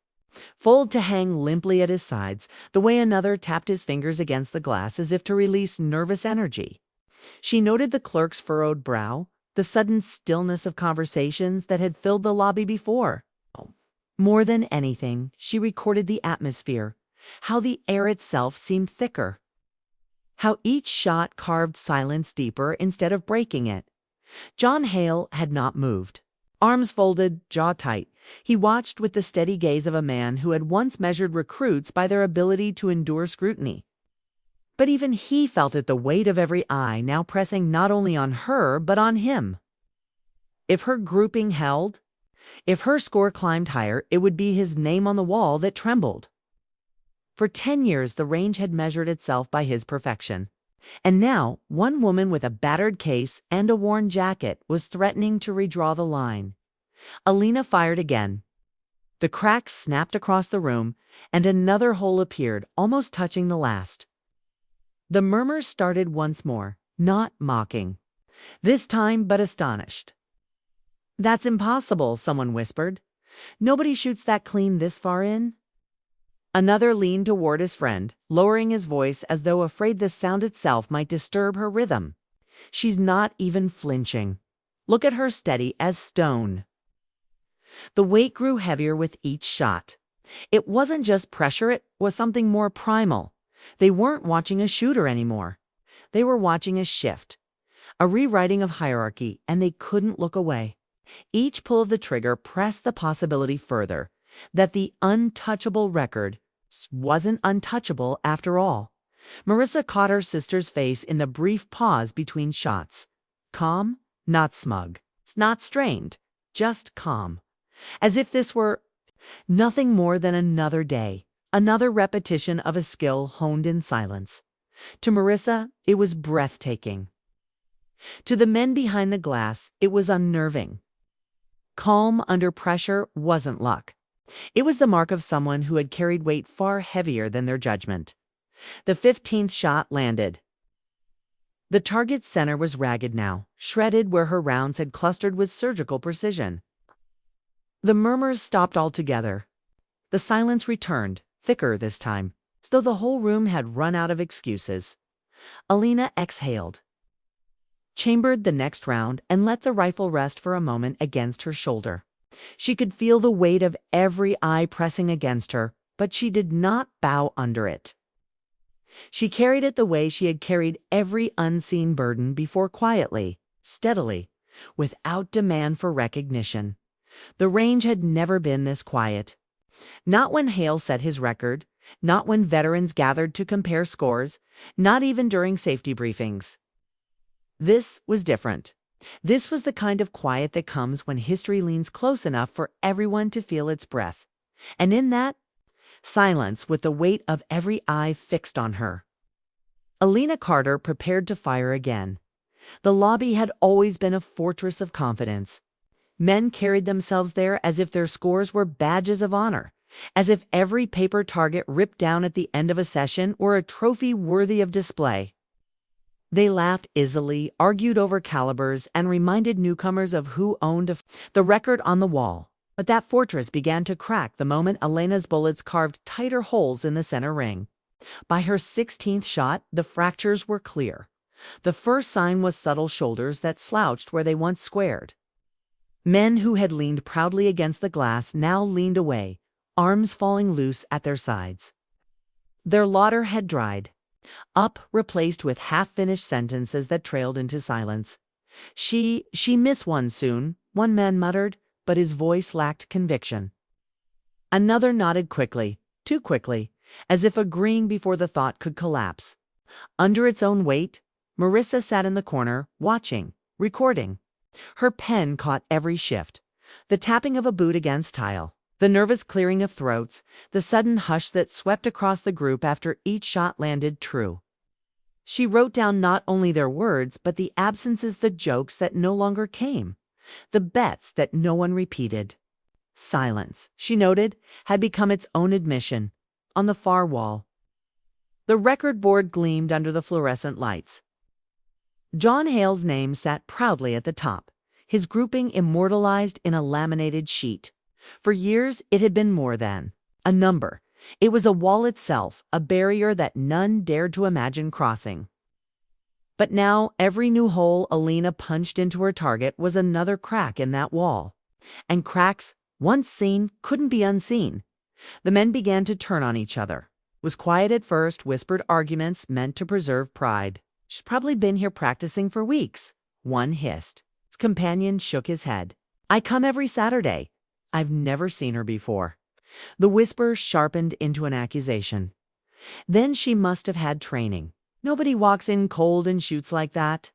fold to hang limply at his sides, the way another tapped his fingers against the glass as if to release nervous energy. She noted the clerk's furrowed brow, the sudden stillness of conversations that had filled the lobby before. More than anything, she recorded the atmosphere, how the air itself seemed thicker, how each shot carved silence deeper instead of breaking it. John Hale had not moved. Arms folded, jaw tight, he watched with the steady gaze of a man who had once measured recruits by their ability to endure scrutiny. But even he felt it, the weight of every eye now pressing not only on her but on him. If her grouping held, if her score climbed higher, it would be his name on the wall that trembled. For 10 years the range had measured itself by his perfection. And now one woman with a battered case and a worn jacket was threatening to redraw the line. Elena fired again. The cracks snapped across the room, and another hole appeared, almost touching the last. The murmurs started once more, not mocking, this time but astonished. "That's impossible," someone whispered. "Nobody shoots that clean this far in." Another leaned toward his friend, lowering his voice as though afraid the sound itself might disturb her rhythm. "She's not even flinching. Look at her, steady as stone." The weight grew heavier with each shot. It wasn't just pressure, it was something more primal. They weren't watching a shooter anymore. They were watching a shift, a rewriting of hierarchy, and they couldn't look away. Each pull of the trigger pressed the possibility further, that the untouchable record wasn't untouchable after all. Marissa caught her sister's face in the brief pause between shots. Calm, not smug, not strained, just calm. As if this were nothing more than another day, another repetition of a skill honed in silence. To Marissa, it was breathtaking. To the men behind the glass, it was unnerving. Calm under pressure wasn't luck. It was the mark of someone who had carried weight far heavier than their judgment. The 15th shot landed. The target's center was ragged now, shredded where her rounds had clustered with surgical precision. The murmurs stopped altogether. The silence returned, thicker this time, as though the whole room had run out of excuses. Elena exhaled. chambered the next round, and let the rifle rest for a moment against her shoulder. She could feel the weight of every eye pressing against her, but she did not bow under it. She carried it the way she had carried every unseen burden before, quietly, steadily, without demand for recognition. The range had never been this quiet. Not when Hale set his record, not when veterans gathered to compare scores, not even during safety briefings. This was different. This was the kind of quiet that comes when history leans close enough for everyone to feel its breath. And in that, silence with the weight of every eye fixed on her. Elena Carter prepared to fire again. The lobby had always been a fortress of confidence. Men carried themselves there as if their scores were badges of honor, as if every paper target ripped down at the end of a session were a trophy worthy of display. They laughed easily, argued over calibers, and reminded newcomers of who owned the record on the wall. But that fortress began to crack the moment Elena's bullets carved tighter holes in the center ring. By her 16th shot, the fractures were clear. The first sign was subtle shoulders that slouched where they once squared. Men who had leaned proudly against the glass now leaned away, arms falling loose at their sides. Their laughter had dried up, replaced with half-finished sentences that trailed into silence. She miss one soon, one man muttered, but his voice lacked conviction. Another nodded quickly, too quickly, as if agreeing before the thought could collapse. Under its own weight, Marissa sat in the corner, watching, recording. Her pen caught every shift, the tapping of a boot against tile, the nervous clearing of throats, the sudden hush that swept across the group after each shot landed true. She wrote down not only their words, but the absences, the jokes that no longer came, the bets that no one repeated. Silence, she noted, had become its own admission. On the far wall, the record board gleamed under the fluorescent lights. John Hale's name sat proudly at the top, his grouping immortalized in a laminated sheet. For years, it had been more than a number. It was a wall itself, a barrier that none dared to imagine crossing. But now, every new hole Elena punched into her target was another crack in that wall. And cracks, once seen, couldn't be unseen. The men began to turn on each other. It was quiet at first, whispered arguments meant to preserve pride. "She's probably been here practicing for weeks," one hissed. His companion shook his head. "I come every Saturday. I've never seen her before." The whisper sharpened into an accusation. "Then she must have had training. Nobody walks in cold and shoots like that."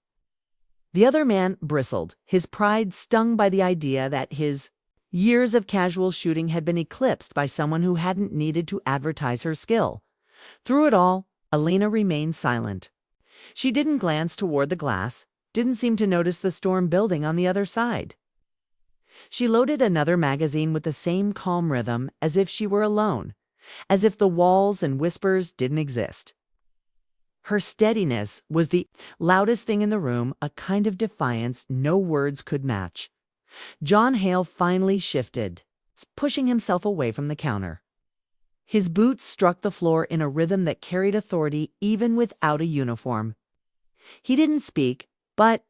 The other man bristled, his pride stung by the idea that his years of casual shooting had been eclipsed by someone who hadn't needed to advertise her skill. Through it all, Elena remained silent. She didn't glance toward the glass, didn't seem to notice the storm building on the other side. She loaded another magazine with the same calm rhythm, as if she were alone, as if the walls and whispers didn't exist. Her steadiness was the loudest thing in the room, a kind of defiance no words could match. John Hale finally shifted, pushing himself away from the counter. His boots struck the floor in a rhythm that carried authority even without a uniform. He didn't speak, but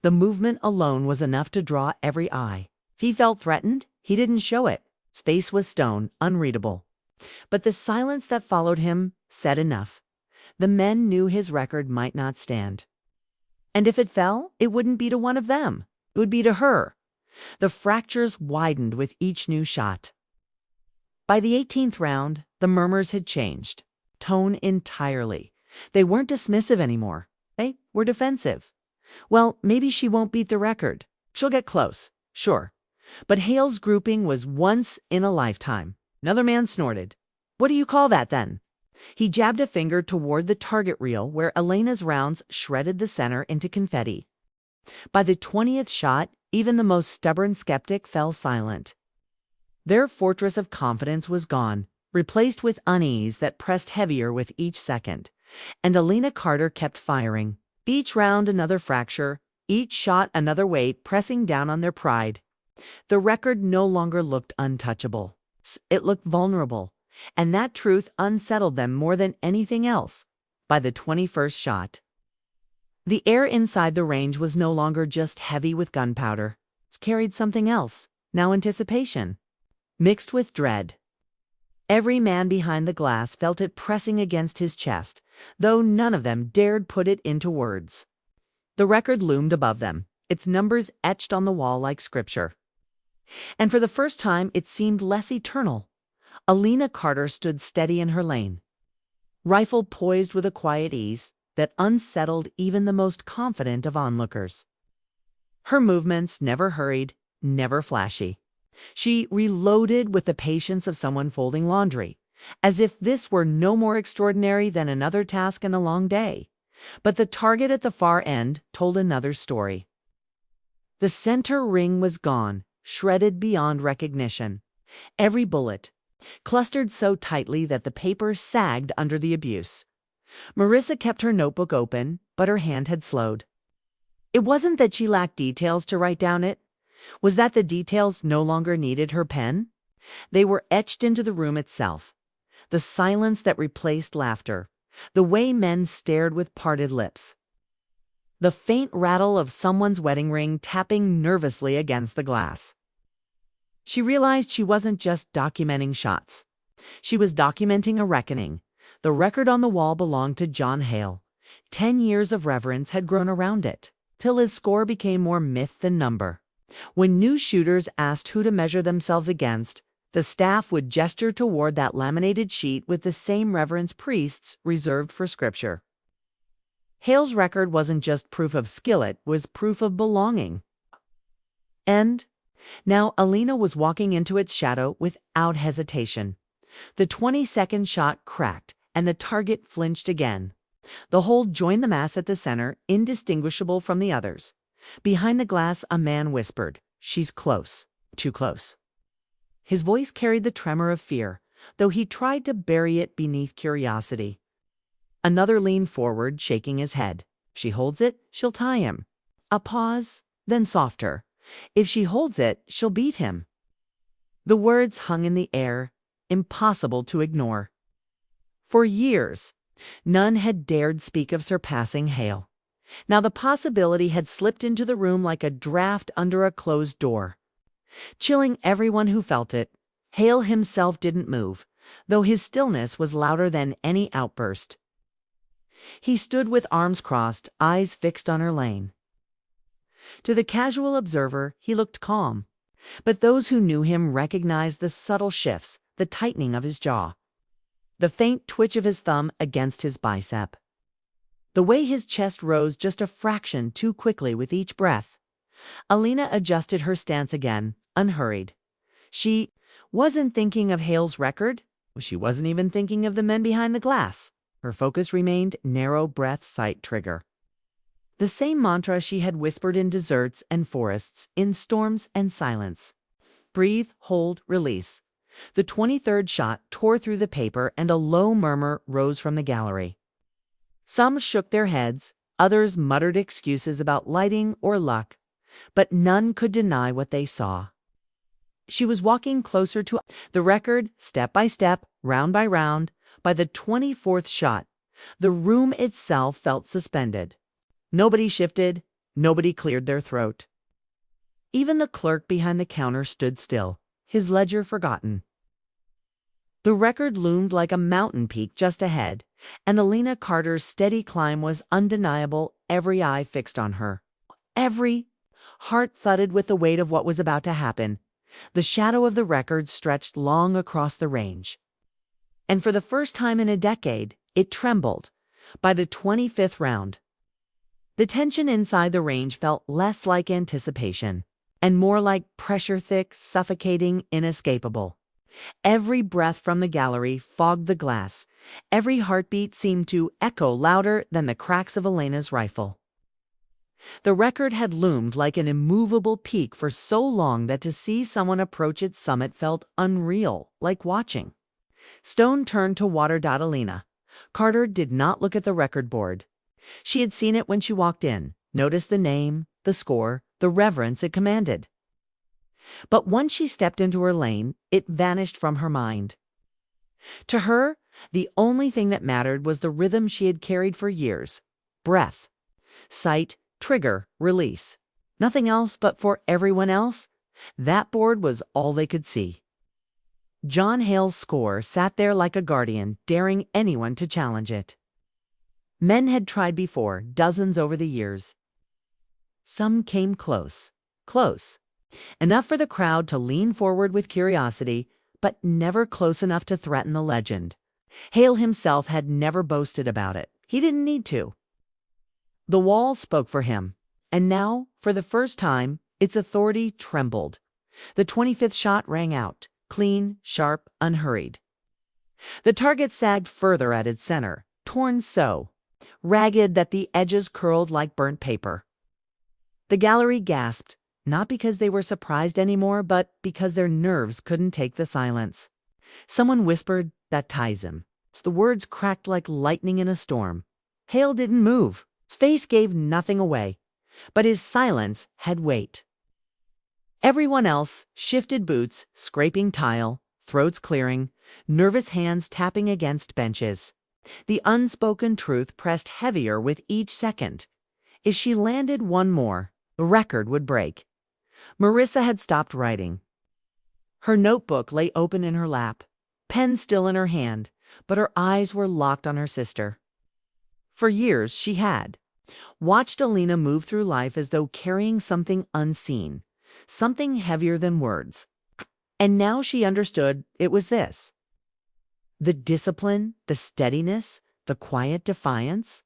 the movement alone was enough to draw every eye. If he felt threatened, he didn't show it. His face was stone, unreadable. But the silence that followed him said enough. The men knew his record might not stand. And if it fell, it wouldn't be to one of them. It would be to her. The fractures widened with each new shot. By the 18th round, the murmurs had changed. Tone entirely. They weren't dismissive anymore. They were defensive. Well, maybe she won't beat the record. She'll get close, sure. But Hale's grouping was once in a lifetime. Another man snorted. "What do you call that, then?" He jabbed a finger toward the target reel where Elena's rounds shredded the center into confetti. By the 20th shot, even the most stubborn skeptic fell silent. Their fortress of confidence was gone, replaced with unease that pressed heavier with each second. And Elena Carter kept firing. Each round another fracture, each shot another weight pressing down on their pride. The record no longer looked untouchable. It looked vulnerable, and that truth unsettled them more than anything else. By the 21st shot, The air inside the range was no longer just heavy with gunpowder. It carried something else, now anticipation, mixed with dread. Every man behind the glass felt it pressing against his chest, though none of them dared put it into words. The record loomed above them, its numbers etched on the wall like scripture. And for the first time, it seemed less eternal. Elena Carter stood steady in her lane, rifle poised with a quiet ease that unsettled even the most confident of onlookers. Her movements never hurried, never flashy. She reloaded with the patience of someone folding laundry, as if this were no more extraordinary than another task in a long day. But the target at the far end told another story. The center ring was gone, shredded beyond recognition. Every bullet, clustered so tightly that the paper sagged under the abuse. Marissa kept her notebook open, but her hand had slowed. It wasn't that she lacked details to write down it. Was that the details no longer needed her pen? They were etched into the room itself. The silence that replaced laughter. The way men stared with parted lips. The faint rattle of someone's wedding ring tapping nervously against the glass. She realized she wasn't just documenting shots. She was documenting a reckoning. The record on the wall belonged to John Hale. 10 years of reverence had grown around it, till his score became more myth than number. When new shooters asked who to measure themselves against, the staff would gesture toward that laminated sheet with the same reverence priests reserved for scripture. Hale's record wasn't just proof of skill, it was proof of belonging. And now Elena was walking into its shadow without hesitation. The 20-second shot cracked, and the target flinched again. The hole joined the mass at the center, indistinguishable from the others. Behind the glass, a man whispered, "She's close, too close." His voice carried the tremor of fear, though he tried to bury it beneath curiosity. Another leaned forward, shaking his head. "If she holds it, she'll tie him." A pause, then softer. "If she holds it, she'll beat him." The words hung in the air, impossible to ignore. For years, none had dared speak of surpassing Hale. Now the possibility had slipped into the room like a draft under a closed door, chilling everyone who felt it. Hale himself didn't move, though his stillness was louder than any outburst. He stood with arms crossed, eyes fixed on her lane. To the casual observer, he looked calm, but those who knew him recognized the subtle shifts, the tightening of his jaw, the faint twitch of his thumb against his bicep, the way his chest rose just a fraction too quickly with each breath. Elena adjusted her stance again, unhurried. She wasn't thinking of Hale's record. She wasn't even thinking of the men behind the glass. Her focus remained narrow breath sight trigger. The same mantra she had whispered in deserts and forests, in storms and silence. Breathe, hold, release. The 23rd shot tore through the paper, and a low murmur rose from the gallery. Some shook their heads, others muttered excuses about lighting or luck, but none could deny what they saw. She was walking closer to the record, step by step, round by round. By the 24th shot, the room itself felt suspended. Nobody shifted, nobody cleared their throat. Even the clerk behind the counter stood still, his ledger forgotten. The record loomed like a mountain peak just ahead, and Elena Carter's steady climb was undeniable, every eye fixed on her. Every heart thudded with the weight of what was about to happen. The shadow of the record stretched long across the range. And for the first time in a decade, it trembled. By the 25th round, the tension inside the range felt less like anticipation and more like pressure, thick, suffocating, inescapable. Every breath from the gallery fogged the glass. Every heartbeat seemed to echo louder than the cracks of Elena's rifle. The record had loomed like an immovable peak for so long that to see someone approach its summit felt unreal, like watching. Stone turned to water. Elena Carter did not look at the record board. She had seen it when she walked in, noticed the name, the score, the reverence it commanded. But once she stepped into her lane, it vanished from her mind. To her, the only thing that mattered was the rhythm she had carried for years: breath. Sight, trigger, release. Nothing else, but for everyone else, that board was all they could see. John Hale's score sat there like a guardian, daring anyone to challenge it. Men had tried before, dozens over the years. Some came close. Enough for the crowd to lean forward with curiosity, but never close enough to threaten the legend. Hale himself had never boasted about it. He didn't need to. The wall spoke for him, and now, for the first time, its authority trembled. The 25th shot rang out, clean, sharp, unhurried. The target sagged further at its center, torn so, ragged that the edges curled like burnt paper. The gallery gasped, not because they were surprised anymore, but because their nerves couldn't take the silence. Someone whispered, "That ties him." The words cracked like lightning in a storm. Hale didn't move. His face gave nothing away, but his silence had weight. Everyone else shifted boots, scraping tile, throats clearing, nervous hands tapping against benches. The unspoken truth pressed heavier with each second. If she landed one more, the record would break. Marissa had stopped writing. Her notebook lay open in her lap, pen still in her hand, but her eyes were locked on her sister. For years she had watched Elena move through life as though carrying something unseen, something heavier than words. And now she understood it was this. The discipline, the steadiness, the quiet defiance.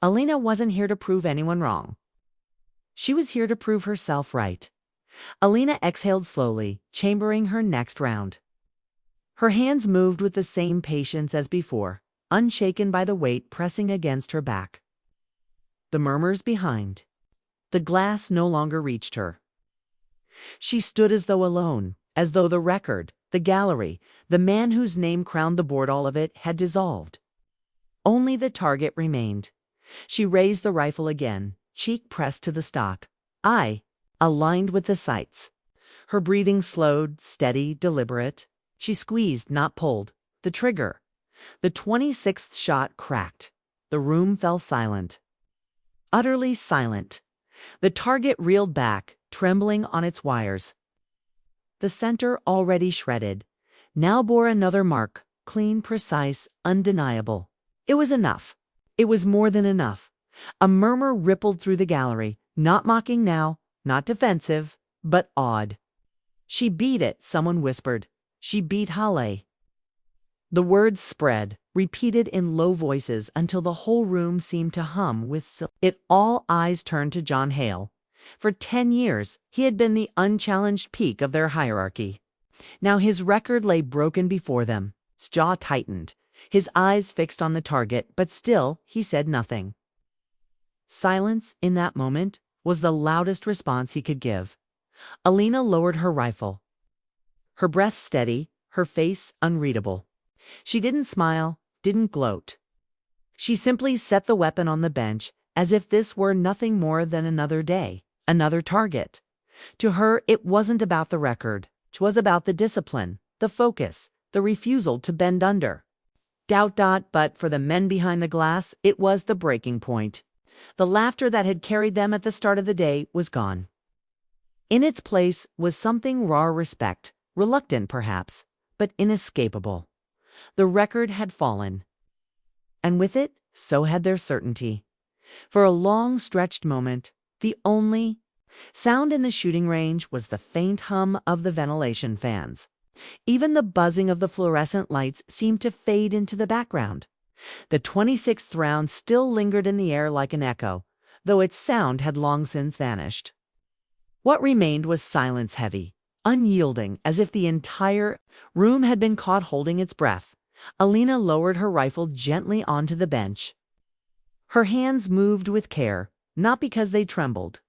Elena wasn't here to prove anyone wrong. She was here to prove herself right. Elena exhaled slowly, chambering her next round. Her hands moved with the same patience as before, unshaken by the weight pressing against her back. The murmurs behind. The glass no longer reached her. She stood as though alone, as though the record, the gallery, the man whose name crowned the board, all of it had dissolved. Only the target remained. She raised the rifle again, cheek pressed to the stock, eye aligned with the sights. Her breathing slowed, steady, deliberate. She squeezed, not pulled, the trigger. The 26th shot cracked. The room fell silent. Utterly silent. The target reeled back, trembling on its wires. The center, already shredded, now bore another mark, clean, precise, undeniable. It was enough. It was more than enough. A murmur rippled through the gallery, not mocking now, not defensive, but awed. "She beat it," someone whispered. "She beat Hale." The words spread, repeated in low voices until the whole room seemed to hum with all eyes turned to John Hale. For 10 years, he had been the unchallenged peak of their hierarchy. Now his record lay broken before them. His jaw tightened, his eyes fixed on the target, but still he said nothing. Silence, in that moment, was the loudest response he could give. Elena lowered her rifle. Her breath steady, her face unreadable. She didn't smile, didn't gloat. She simply set the weapon on the bench, as if this were nothing more than another day, another target. To her, it wasn't about the record. It was about the discipline, the focus, the refusal to bend under. But for the men behind the glass, it was the breaking point. The laughter that had carried them at the start of the day was gone. In its place was something raw respect, reluctant perhaps, but inescapable. The record had fallen. And with it, so had their certainty. For a long stretched moment, the only sound in the shooting range was the faint hum of the ventilation fans. Even the buzzing of the fluorescent lights seemed to fade into the background. The 26th round still lingered in the air like an echo, though its sound had long since vanished. What remained was silence, heavy, unyielding, as if the entire room had been caught holding its breath. Elena lowered her rifle gently onto the bench. Her hands moved with care, not because they trembled,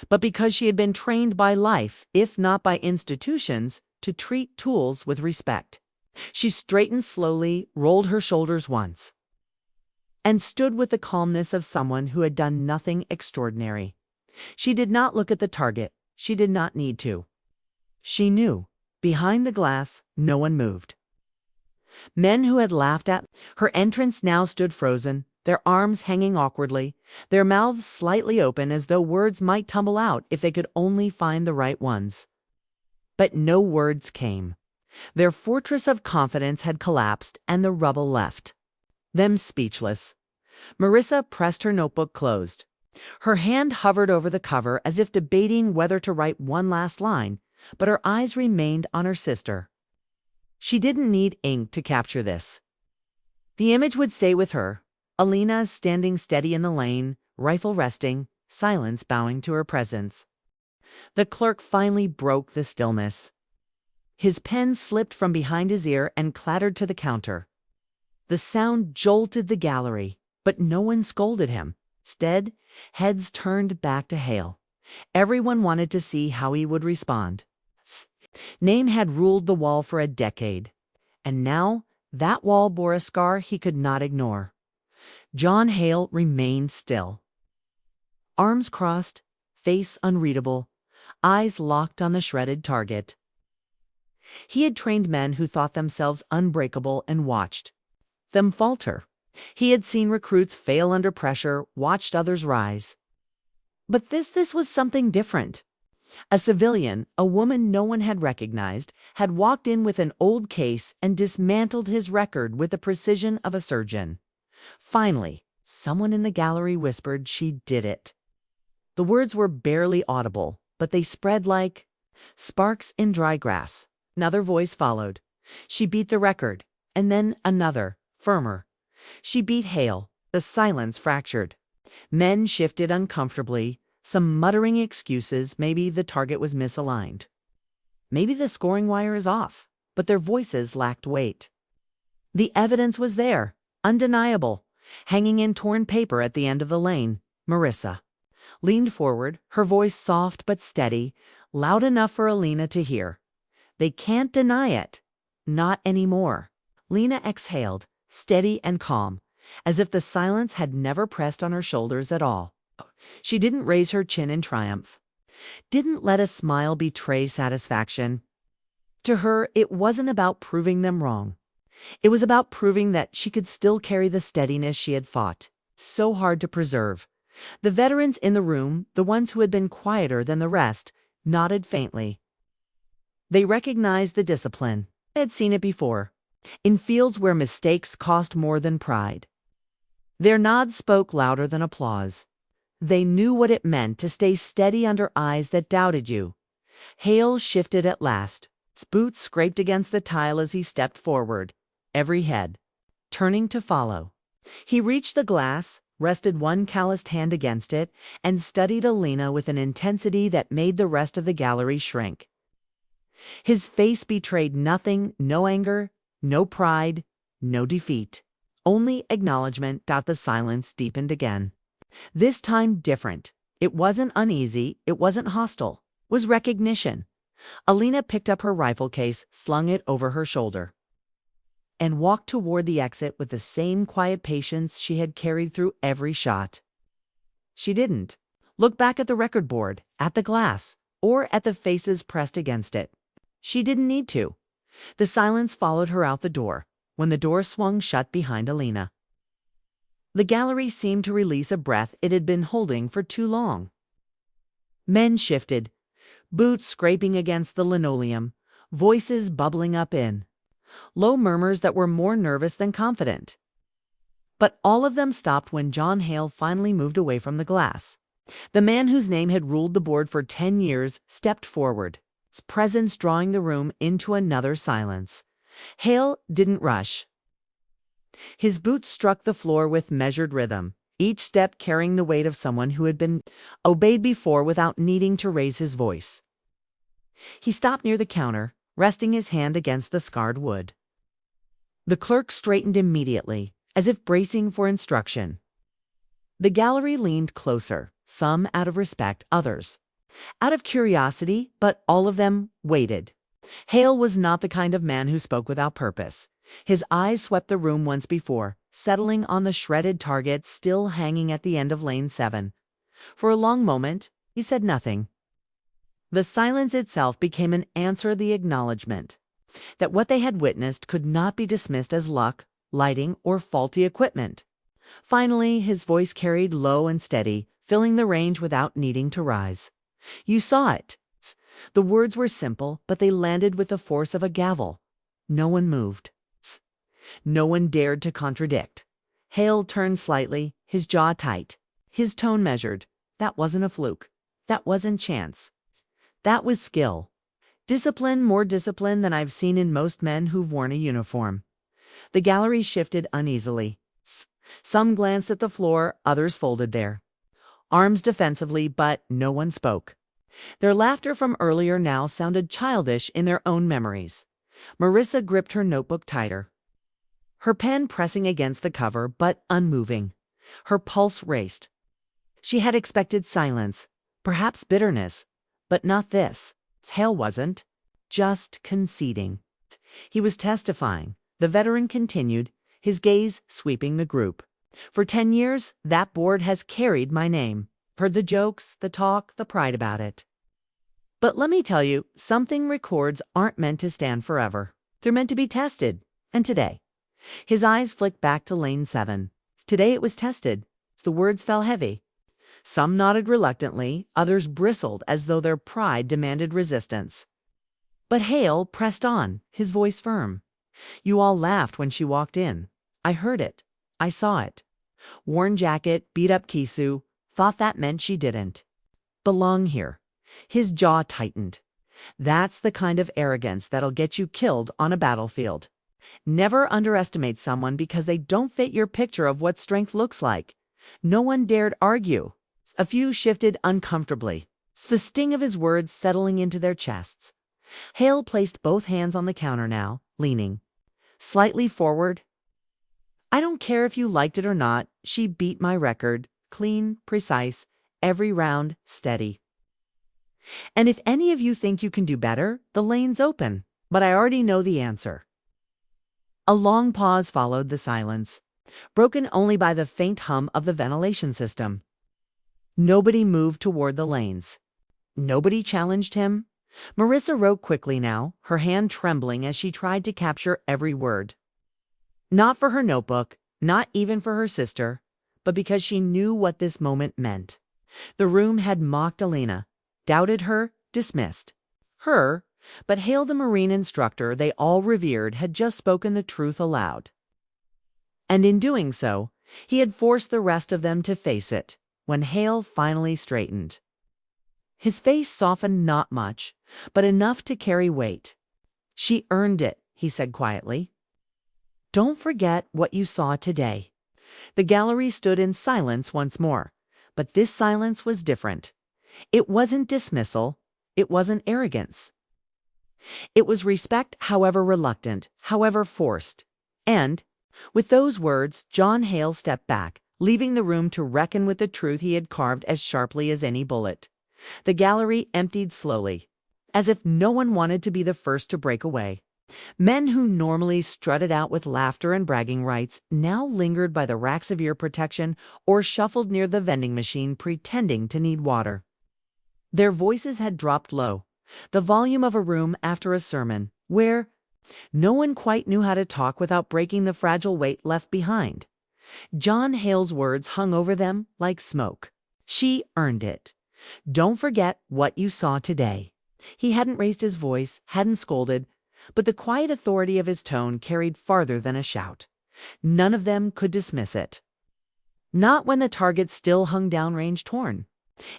but because she had been trained by life, if not by institutions, to treat tools with respect. She straightened slowly, rolled her shoulders once, and stood with the calmness of someone who had done nothing extraordinary. She did not look at the target. She did not need to. She knew, behind the glass, no one moved. Men who had laughed at her entrance now stood frozen, their arms hanging awkwardly, their mouths slightly open as though words might tumble out if they could only find the right ones. But no words came. Their fortress of confidence had collapsed and the rubble left them speechless. Marissa pressed her notebook closed. Her hand hovered over the cover as if debating whether to write one last line, but her eyes remained on her sister. She didn't need ink to capture this. The image would stay with her. Elena standing steady in the lane, rifle resting, silence bowing to her presence. The clerk finally broke the stillness. His pen slipped from behind his ear and clattered to the counter. The sound jolted the gallery, but no one scolded him. Instead, heads turned back to Hale. Everyone wanted to see how he would respond. Name had ruled the wall for a decade, and now that wall bore a scar he could not ignore. John Hale remained still. Arms crossed, face unreadable, eyes locked on the shredded target. He had trained men who thought themselves unbreakable and watched them falter. He had seen recruits fail under pressure, watched others rise. But this was something different. A civilian, a woman no one had recognized, had walked in with an old case and dismantled his record with the precision of a surgeon. Finally, someone in the gallery whispered she did it. The words were barely audible, but they spread like sparks in dry grass. Another voice followed. She beat the record, and then another, firmer. She beat Hale. The silence fractured. Men shifted uncomfortably, some muttering excuses. Maybe the target was misaligned. Maybe the scoring wire is off, but their voices lacked weight. The evidence was there, undeniable, hanging in torn paper at the end of the lane. Marissa leaned forward, her voice soft but steady, loud enough for Elena to hear. They can't deny it. Not anymore. Lena exhaled, steady and calm, as if the silence had never pressed on her shoulders at all. She didn't raise her chin in triumph. Didn't let a smile betray satisfaction. To her, it wasn't about proving them wrong. It was about proving that she could still carry the steadiness she had fought so hard to preserve. The veterans in the room, the ones who had been quieter than the rest, nodded faintly. They recognized the discipline. They had seen it before, in fields where mistakes cost more than pride. Their nods spoke louder than applause. They knew what it meant to stay steady under eyes that doubted you. Hale shifted at last. His boots scraped against the tile as he stepped forward, every head turning to follow. He reached the glass, rested one calloused hand against it, and studied Elena with an intensity that made the rest of the gallery shrink. His face betrayed nothing, no anger, no pride, no defeat. Only acknowledgement. The silence deepened again. This time different. It wasn't uneasy, it wasn't hostile. It was recognition. Elena picked up her rifle case, slung it over her shoulder, and walked toward the exit with the same quiet patience she had carried through every shot. She didn't look back at the record board, at the glass, or at the faces pressed against it. She didn't need to. The silence followed her out the door, when the door swung shut behind Elena. The gallery seemed to release a breath it had been holding for too long. Men shifted, boots scraping against the linoleum, voices bubbling up in low murmurs that were more nervous than confident. But all of them stopped when John Hale finally moved away from the glass. The man whose name had ruled the board for 10 years stepped forward, his presence drawing the room into another silence. Hale didn't rush. His boots struck the floor with measured rhythm, each step carrying the weight of someone who had been obeyed before without needing to raise his voice. He stopped near the counter, resting his hand against the scarred wood. The clerk straightened immediately, as if bracing for instruction. The gallery leaned closer, some out of respect, others out of curiosity, but all of them waited. Hale was not the kind of man who spoke without purpose. His eyes swept the room once before, settling on the shredded target still hanging at the end of lane 7. For a long moment, he said nothing. The silence itself became an answer, the acknowledgement that what they had witnessed could not be dismissed as luck, lighting, or faulty equipment. Finally, his voice carried low and steady, filling the range without needing to rise. You saw it. The words were simple, but they landed with the force of a gavel. No one moved. No one dared to contradict. Hale turned slightly, his jaw tight, his tone measured. That wasn't a fluke. That wasn't chance. That was skill. Discipline, more discipline than I've seen in most men who've worn a uniform. The gallery shifted uneasily. Some glanced at the floor, others folded there, arms defensively, but no one spoke. Their laughter from earlier now sounded childish in their own memories. Marissa gripped her notebook tighter, her pen pressing against the cover, but unmoving. Her pulse raced. She had expected silence, perhaps bitterness, but not this. Hale wasn't just conceding. He was testifying. The veteran continued, his gaze sweeping the group. For 10 years, that board has carried my name. Heard the jokes, the talk, the pride about it. But let me tell you, something records aren't meant to stand forever. They're meant to be tested. And today. His eyes flicked back to lane 7. Today it was tested. The words fell heavy. Some nodded reluctantly, others bristled as though their pride demanded resistance. But Hale pressed on, his voice firm. You all laughed when she walked in. I heard it. I saw it. Worn jacket, beat-up kisu, thought that meant she didn't belong here. His jaw tightened. That's the kind of arrogance that'll get you killed on a battlefield. Never underestimate someone because they don't fit your picture of what strength looks like. No one dared argue. A few shifted uncomfortably, the sting of his words settling into their chests. Hale placed both hands on the counter now, leaning slightly forward. I don't care if you liked it or not, she beat my record. Clean, precise, every round steady. And if any of you think you can do better, the lane's open. But I already know the answer. A long pause followed the silence, broken only by the faint hum of the ventilation system. Nobody moved toward the lanes. Nobody challenged him. Marissa wrote quickly now, her hand trembling as she tried to capture every word. Not for her notebook, not even for her sister, but because she knew what this moment meant. The room had mocked Elena, doubted her, dismissed her, but Hale, the Marine instructor they all revered, had just spoken the truth aloud. And in doing so, he had forced the rest of them to face it. When Hale finally straightened, his face softened not much, but enough to carry weight. She earned it, he said quietly. Don't forget what you saw today. The gallery stood in silence once more, but this silence was different. It wasn't dismissal, it wasn't arrogance. It was respect, however reluctant, however forced. And, with those words, John Hale stepped back, leaving the room to reckon with the truth he had carved as sharply as any bullet. The gallery emptied slowly, as if no one wanted to be the first to break away. Men who normally strutted out with laughter and bragging rights now lingered by the racks of ear protection or shuffled near the vending machine pretending to need water. Their voices had dropped low, the volume of a room after a sermon, where no one quite knew how to talk without breaking the fragile weight left behind. John Hale's words hung over them like smoke. She earned it. Don't forget what you saw today. He hadn't raised his voice, hadn't scolded, but the quiet authority of his tone carried farther than a shout. None of them could dismiss it. Not when the target still hung downrange, torn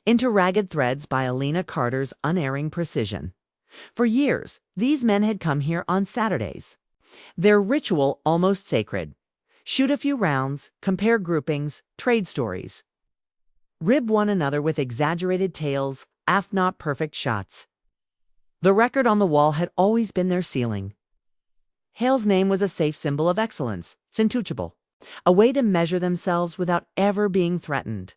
into ragged threads by Elena Carter's unerring precision. For years, these men had come here on Saturdays. Their ritual almost sacred. Shoot a few rounds, compare groupings, trade stories. Rib one another with exaggerated tales, if not perfect shots. The record on the wall had always been their ceiling. Hale's name was a safe symbol of excellence, intouchable, a way to measure themselves without ever being threatened.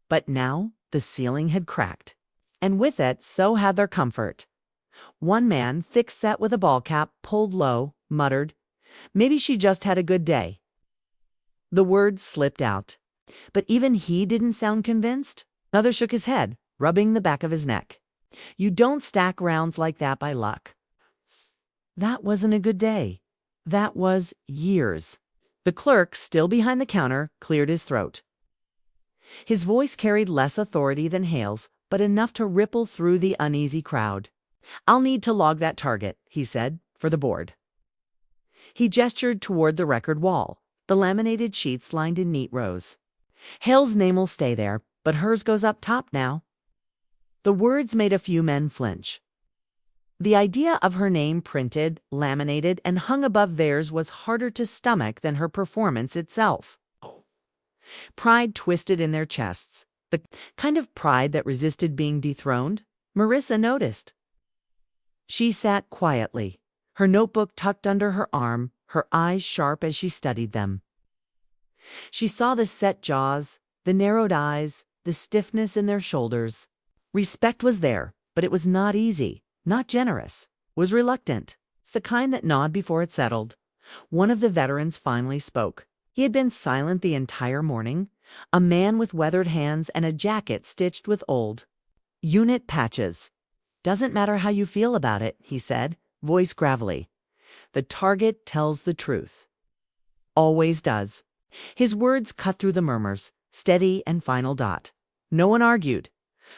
But now the ceiling had cracked, and with it so had their comfort. One man, thick-set with a ball cap, pulled low, muttered, "Maybe she just had a good day." The words slipped out, but even he didn't sound convinced. Another shook his head, rubbing the back of his neck. You don't stack rounds like that by luck. That wasn't a good day. That was years. The clerk, still behind the counter, cleared his throat. His voice carried less authority than Hale's, but enough to ripple through the uneasy crowd. "I'll need to log that target," he said, "for the board." He gestured toward the record wall, the laminated sheets lined in neat rows. "Hale's name will stay there, but hers goes up top now." The words made a few men flinch. The idea of her name printed, laminated, and hung above theirs was harder to stomach than her performance itself. Pride twisted in their chests, the kind of pride that resisted being dethroned. Marissa noticed. She sat quietly, her notebook tucked under her arm, her eyes sharp as she studied them. She saw the set jaws, the narrowed eyes, the stiffness in their shoulders. Respect was there, but it was not easy, not generous, was reluctant. It's the kind that gnawed before it settled. One of the veterans finally spoke. He had been silent the entire morning, a man with weathered hands and a jacket stitched with old unit patches. "Doesn't matter how you feel about it," he said, voice gravelly. "The target tells the truth. Always does." His words cut through the murmurs, steady and final dot. No one argued,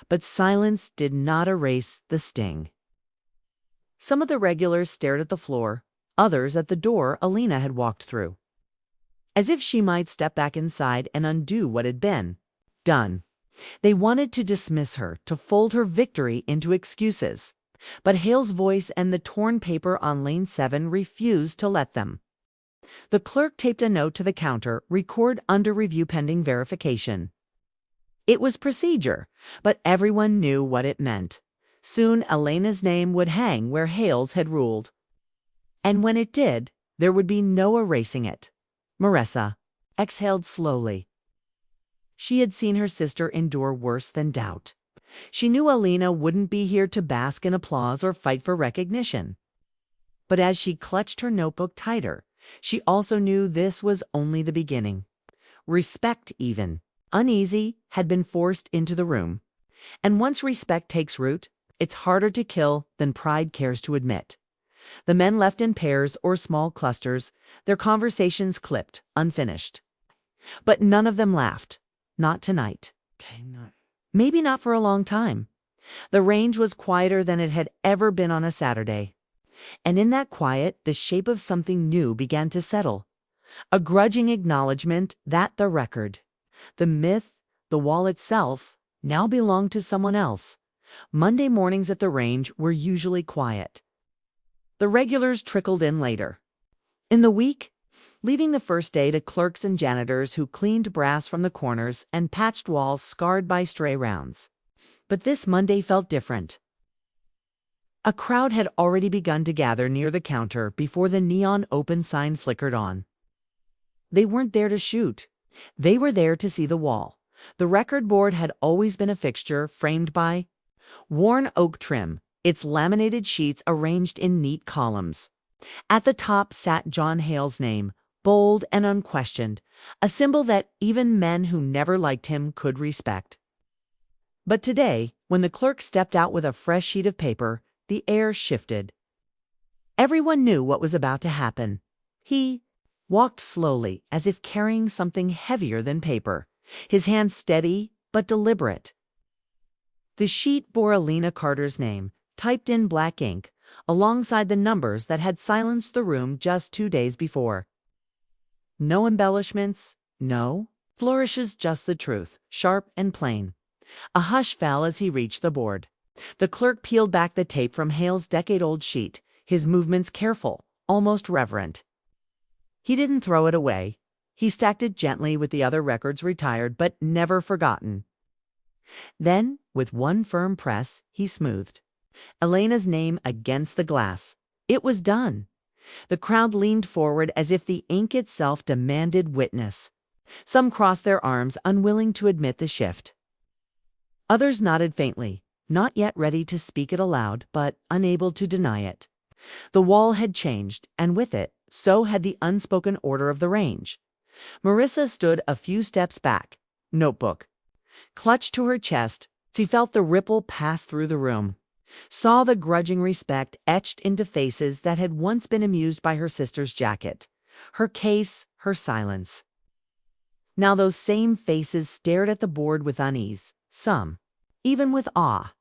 but silence did not erase the sting. Some of the regulars stared at the floor, others at the door Elena had walked through, as if she might step back inside and undo what had been done. They wanted to dismiss her, to fold her victory into excuses, but Hale's voice and the torn paper on lane 7 refused to let them. The clerk taped a note to the counter, "Record under review pending verification." It was procedure, but everyone knew what it meant. Soon Elena's name would hang where Hale's had ruled. And when it did, there would be no erasing it. Marissa exhaled slowly. She had seen her sister endure worse than doubt. She knew Elena wouldn't be here to bask in applause or fight for recognition. But as she clutched her notebook tighter, she also knew this was only the beginning. Respect, even uneasy, had been forced into the room. And once respect takes root, it's harder to kill than pride cares to admit. The men left in pairs or small clusters, their conversations clipped, unfinished. But none of them laughed. Not tonight. Maybe not for a long time. The range was quieter than it had ever been on a Saturday. And in that quiet, the shape of something new began to settle. A grudging acknowledgement that the record, the myth, the wall itself, now belonged to someone else. Monday mornings at the range were usually quiet. The regulars trickled in later. In the week, leaving the first day to clerks and janitors who cleaned brass from the corners and patched walls scarred by stray rounds. But this Monday felt different. A crowd had already begun to gather near the counter before the neon open sign flickered on. They weren't there to shoot. They were there to see the wall. The record board had always been a fixture framed by worn oak trim, its laminated sheets arranged in neat columns. At the top sat John Hale's name, bold and unquestioned, a symbol that even men who never liked him could respect. But today, when the clerk stepped out with a fresh sheet of paper, the air shifted. Everyone knew what was about to happen. He walked slowly, as if carrying something heavier than paper, his hands steady but deliberate. The sheet bore Elena Carter's name, typed in black ink, alongside the numbers that had silenced the room just 2 days before. No embellishments, no flourishes, just the truth, sharp and plain. A hush fell as he reached the board. The clerk peeled back the tape from Hale's decade-old sheet, his movements careful, almost reverent. He didn't throw it away. He stacked it gently with the other records retired but never forgotten. Then, with one firm press, he smoothed Elena's name against the glass. It was done. The crowd leaned forward as if the ink itself demanded witness. Some crossed their arms, unwilling to admit the shift. Others nodded faintly, not yet ready to speak it aloud, but unable to deny it. The wall had changed, and with it, so had the unspoken order of the range. Marissa stood a few steps back, notebook clutched to her chest. She felt the ripple pass through the room, saw the grudging respect etched into faces that had once been amused by her sister's jacket, Her case, her silence. Now those same faces stared at the board with unease, some, even with awe.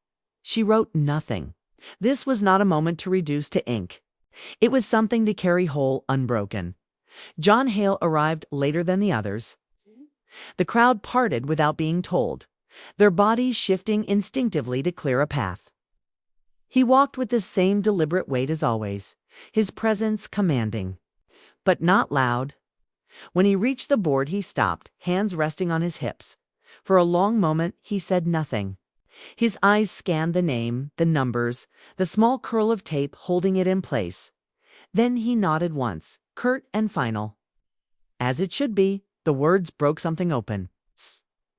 She wrote nothing. This was not a moment to reduce to ink. It was something to carry whole, unbroken. John Hale arrived later than the others. The crowd parted without being told, their bodies shifting instinctively to clear a path. He walked with the same deliberate weight as always, his presence commanding, but not loud. When he reached the board, he stopped, hands resting on his hips. For a long moment, he said nothing. His eyes scanned the name, the numbers, the small curl of tape holding it in place. Then he nodded once, curt and final. As it should be, the words broke something open.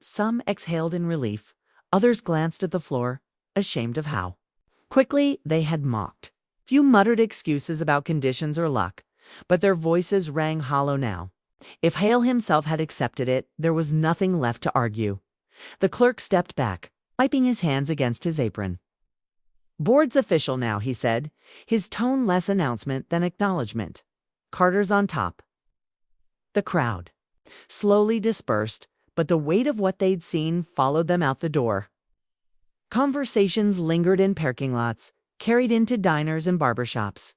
Some exhaled in relief, others glanced at the floor, ashamed of how quickly they had mocked. Few muttered excuses about conditions or luck, but their voices rang hollow now. If Hale himself had accepted it, there was nothing left to argue. The clerk stepped back, wiping his hands against his apron. "Board's official now," he said, his tone less announcement than acknowledgement. "Carter's on top." The crowd slowly dispersed, but the weight of what they'd seen followed them out the door. Conversations lingered in parking lots, carried into diners and barbershops.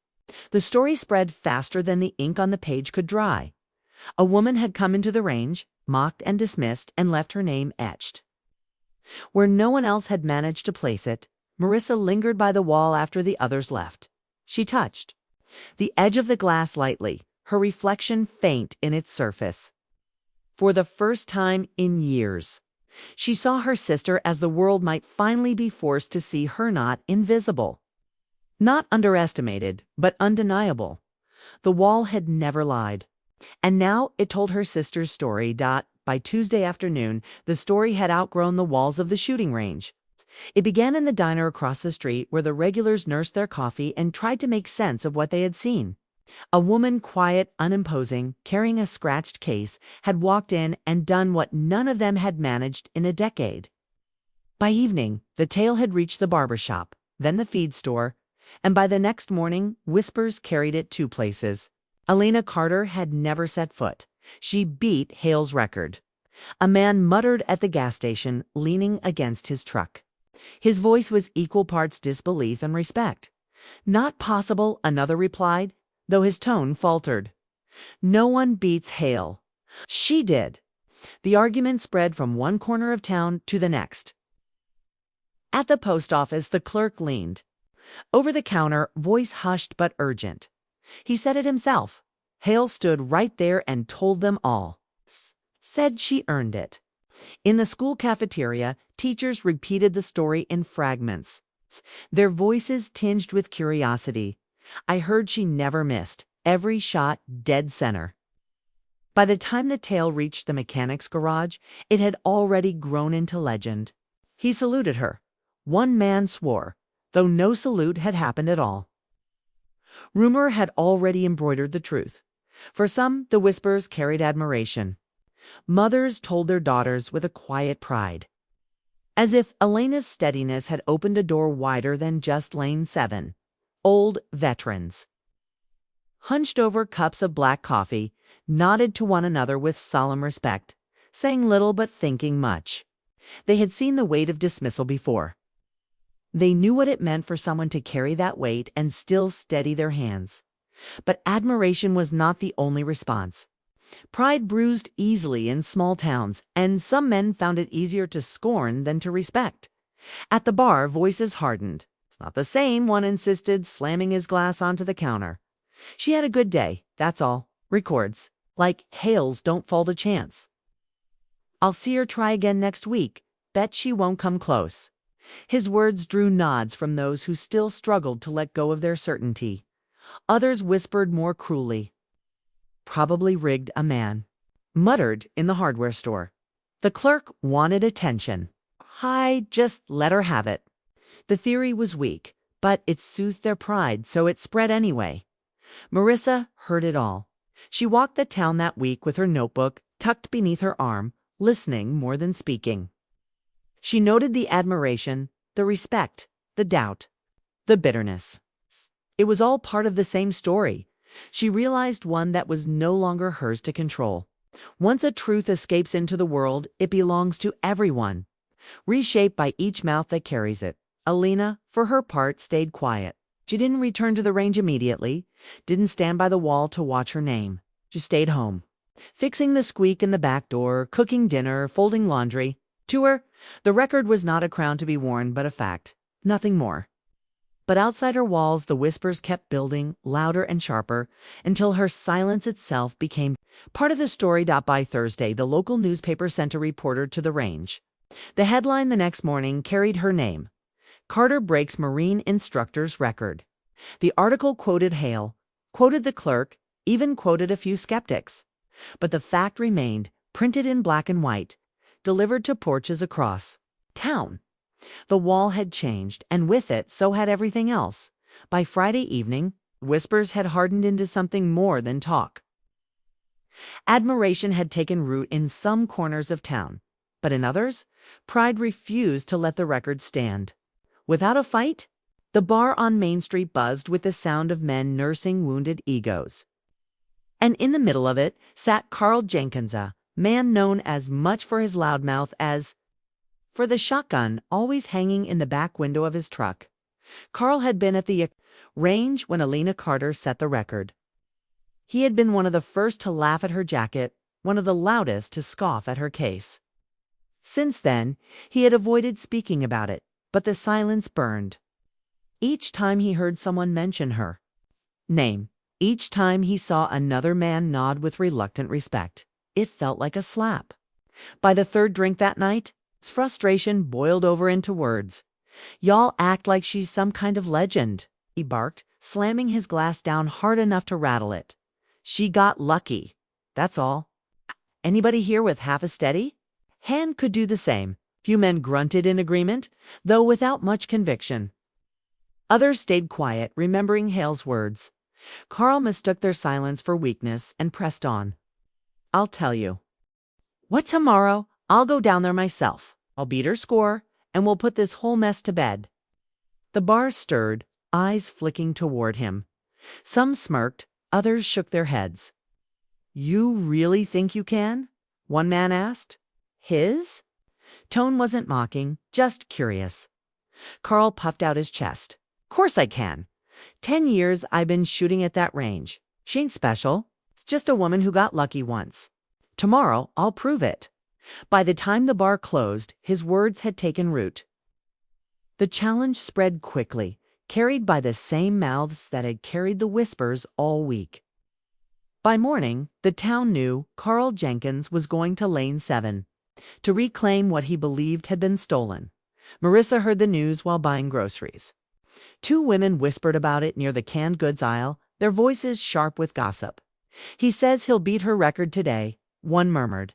The story spread faster than the ink on the page could dry. A woman had come into the range, mocked and dismissed, and left her name etched. Where no one else had managed to place it, Marissa lingered by the wall after the others left. She touched the edge of the glass lightly, her reflection faint in its surface. For the first time in years, she saw her sister as the world might finally be forced to see her, not invisible. Not underestimated, but undeniable. The wall had never lied. And now it told her sister's story. By Tuesday afternoon, the story had outgrown the walls of the shooting range. It began in the diner across the street, where the regulars nursed their coffee and tried to make sense of what they had seen. A woman, quiet, unimposing, carrying a scratched case, had walked in and done what none of them had managed in a decade. By evening, the tale had reached the barber shop, then the feed store, and by the next morning, whispers carried it 2 places. Elena Carter had never set foot. She beat Hale's record. A man muttered at the gas station, leaning against his truck. His voice was equal parts disbelief and respect. "Not possible," another replied, though his tone faltered. "No one beats Hale." "She did." The argument spread from one corner of town to the next. At the post office, the clerk leaned over the counter, voice hushed but urgent. He said it himself. Hale stood right there and told them all. Said she earned it. In the school cafeteria, teachers repeated the story in fragments, their voices tinged with curiosity. I heard she never missed, every shot dead center. By the time the tale reached the mechanic's garage, it had already grown into legend. He saluted her. One man swore, though no salute had happened at all. Rumor had already embroidered the truth. For some, the whispers carried admiration. Mothers told their daughters with a quiet pride, as if Elena's steadiness had opened a door wider than just Lane 7. Old veterans, hunched over cups of black coffee, nodded to one another with solemn respect, saying little but thinking much. They had seen the weight of dismissal before. They knew what it meant for someone to carry that weight and still steady their hands. But admiration was not the only response. Pride bruised easily in small towns, and some men found it easier to scorn than to respect. At the bar, voices hardened. "It's not the same," one insisted, slamming his glass onto the counter. "She had a good day, that's all. Records, like Hale's, don't fall to chance. I'll see her try again next week. Bet she won't come close." His words drew nods from those who still struggled to let go of their certainty. Others whispered more cruelly. "Probably rigged a man." Muttered in the hardware store. The clerk wanted attention. Hi, just let her have it. The theory was weak, but it soothed their pride, so it spread anyway. Marissa heard it all. She walked the town that week with her notebook tucked beneath her arm, listening more than speaking. She noted the admiration, the respect, the doubt, the bitterness. It was all part of the same story. She realized one that was no longer hers to control. Once a truth escapes into the world, it belongs to everyone, reshaped by each mouth that carries it. Elena, for her part, stayed quiet. She didn't return to the range immediately, didn't stand by the wall to watch her name. She stayed home, fixing the squeak in the back door, cooking dinner, folding laundry. To her, the record was not a crown to be worn, but a fact, nothing more. But outside her walls, the whispers kept building, louder and sharper, until her silence itself became part of the story. By Thursday, the local newspaper sent a reporter to the range. The headline the next morning carried her name: Carter breaks Marine instructor's record. The article quoted Hale, quoted the clerk, even quoted a few skeptics. But the fact remained, printed in black and white, delivered to porches across town. The wall had changed, and with it, so had everything else. By Friday evening, whispers had hardened into something more than talk. Admiration had taken root in some corners of town, but in others, pride refused to let the record stand. Without a fight, the bar on Main Street buzzed with the sound of men nursing wounded egos. And in the middle of it sat Carl Jenkins, a man known as much for his loudmouth as for the shotgun always hanging in the back window of his truck. Carl had been at the range when Elena Carter set the record. He had been one of the first to laugh at her jacket, one of the loudest to scoff at her case. Since then, he had avoided speaking about it, but the silence burned. Each time he heard someone mention her name, each time he saw another man nod with reluctant respect, it felt like a slap. By the third drink that night, his frustration boiled over into words. "Y'all act like she's some kind of legend," he barked, slamming his glass down hard enough to rattle it. "She got lucky, that's all. Anybody here with half a steady?" Hand could do the same. Few men grunted in agreement, though without much conviction. Others stayed quiet, remembering Hale's words. Carl mistook their silence for weakness and pressed on. "I'll tell you. What, tomorrow? I'll go down there myself. I'll beat her score, and we'll put this whole mess to bed." The bar stirred, eyes flicking toward him. Some smirked, others shook their heads. "You really think you can?" one man asked. His tone wasn't mocking, just curious. Carl puffed out his chest. "Course I can. 10 years I've been shooting at that range. She ain't special. It's just a woman who got lucky once. Tomorrow I'll prove it." By the time the bar closed, his words had taken root. The challenge spread quickly, carried by the same mouths that had carried the whispers all week. By morning, the town knew Carl Jenkins was going to Lane 7 to reclaim what he believed had been stolen. Marissa heard the news while buying groceries. 2 women whispered about it near the canned goods aisle, their voices sharp with gossip. "He says he'll beat her record today," one murmured.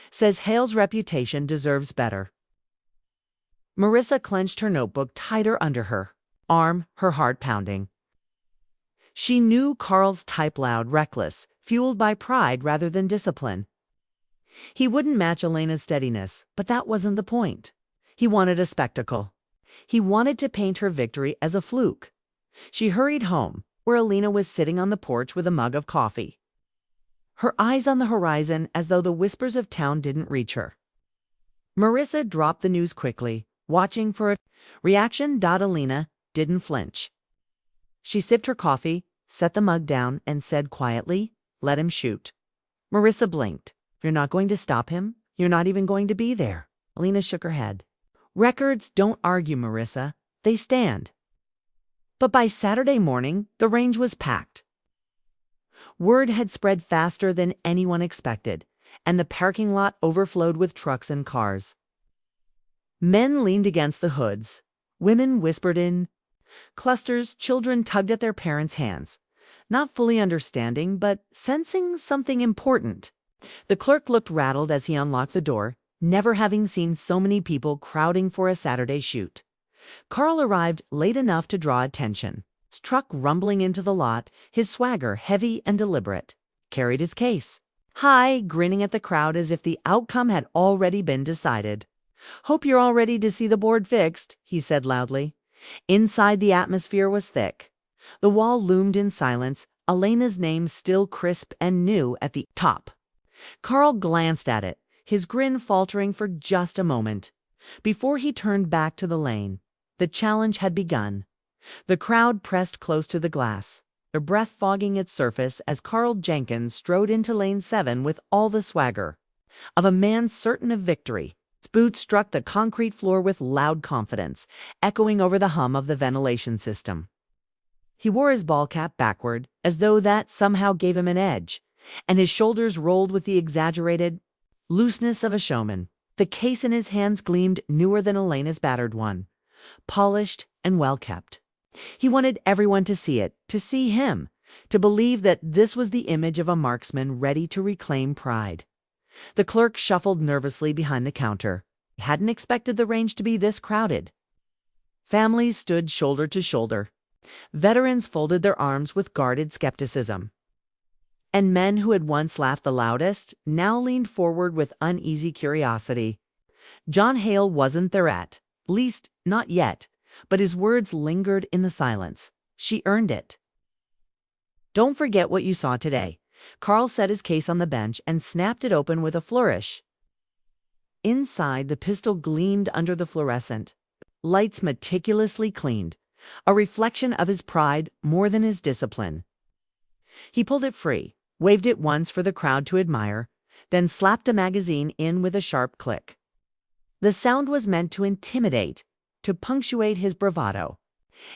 "Says Hale's reputation deserves better." Marissa clenched her notebook tighter under her arm, her heart pounding. She knew Carl's type: loud, reckless, fueled by pride rather than discipline. He wouldn't match Elena's steadiness, but that wasn't the point. He wanted a spectacle. He wanted to paint her victory as a fluke. She hurried home, where Elena was sitting on the porch with a mug of coffee, her eyes on the horizon as though the whispers of town didn't reach her. Marissa dropped the news quickly, watching for a reaction. Elena didn't flinch. She sipped her coffee, set the mug down, and said quietly, "Let him shoot." Marissa blinked. "You're not going to stop him? You're not even going to be there?" Elena shook her head. "Records don't argue, Marissa. They stand." But by Saturday morning, the range was packed. Word had spread faster than anyone expected, and the parking lot overflowed with trucks and cars. Men leaned against the hoods. Women whispered in clusters. Children tugged at their parents' hands, not fully understanding, but sensing something important. The clerk looked rattled as he unlocked the door, never having seen so many people crowding for a Saturday shoot. Carl arrived late enough to draw attention. His truck rumbling into the lot, his swagger heavy and deliberate, carried his case. High, grinning at the crowd as if the outcome had already been decided. "Hope you're all ready to see the board fixed," he said loudly. Inside, the atmosphere was thick. The wall loomed in silence, Elena's name still crisp and new at the top. Carl glanced at it, his grin faltering for just a moment. Before he turned back to the lane, the challenge had begun. The crowd pressed close to the glass, their breath fogging its surface as Carl Jenkins strode into lane 7 with all the swagger of a man certain of victory. His boots struck the concrete floor with loud confidence, echoing over the hum of the ventilation system. He wore his ball cap backward, as though that somehow gave him an edge, and his shoulders rolled with the exaggerated looseness of a showman. The case in his hands gleamed newer than Elena's battered one, polished and well-kept. He wanted everyone to see it, to see him, to believe that this was the image of a marksman ready to reclaim pride. The clerk shuffled nervously behind the counter. He hadn't expected the range to be this crowded. Families stood shoulder to shoulder. Veterans folded their arms with guarded skepticism. And men who had once laughed the loudest now leaned forward with uneasy curiosity. John Hale wasn't there at least not yet, but his words lingered in the silence. She earned it. "Don't forget what you saw today." Carl set his case on the bench and snapped it open with a flourish. Inside, the pistol gleamed under the fluorescent lights, meticulously cleaned, a reflection of his pride more than his discipline. He pulled it free, waved it once for the crowd to admire, then slapped a magazine in with a sharp click. The sound was meant to intimidate, to punctuate his bravado.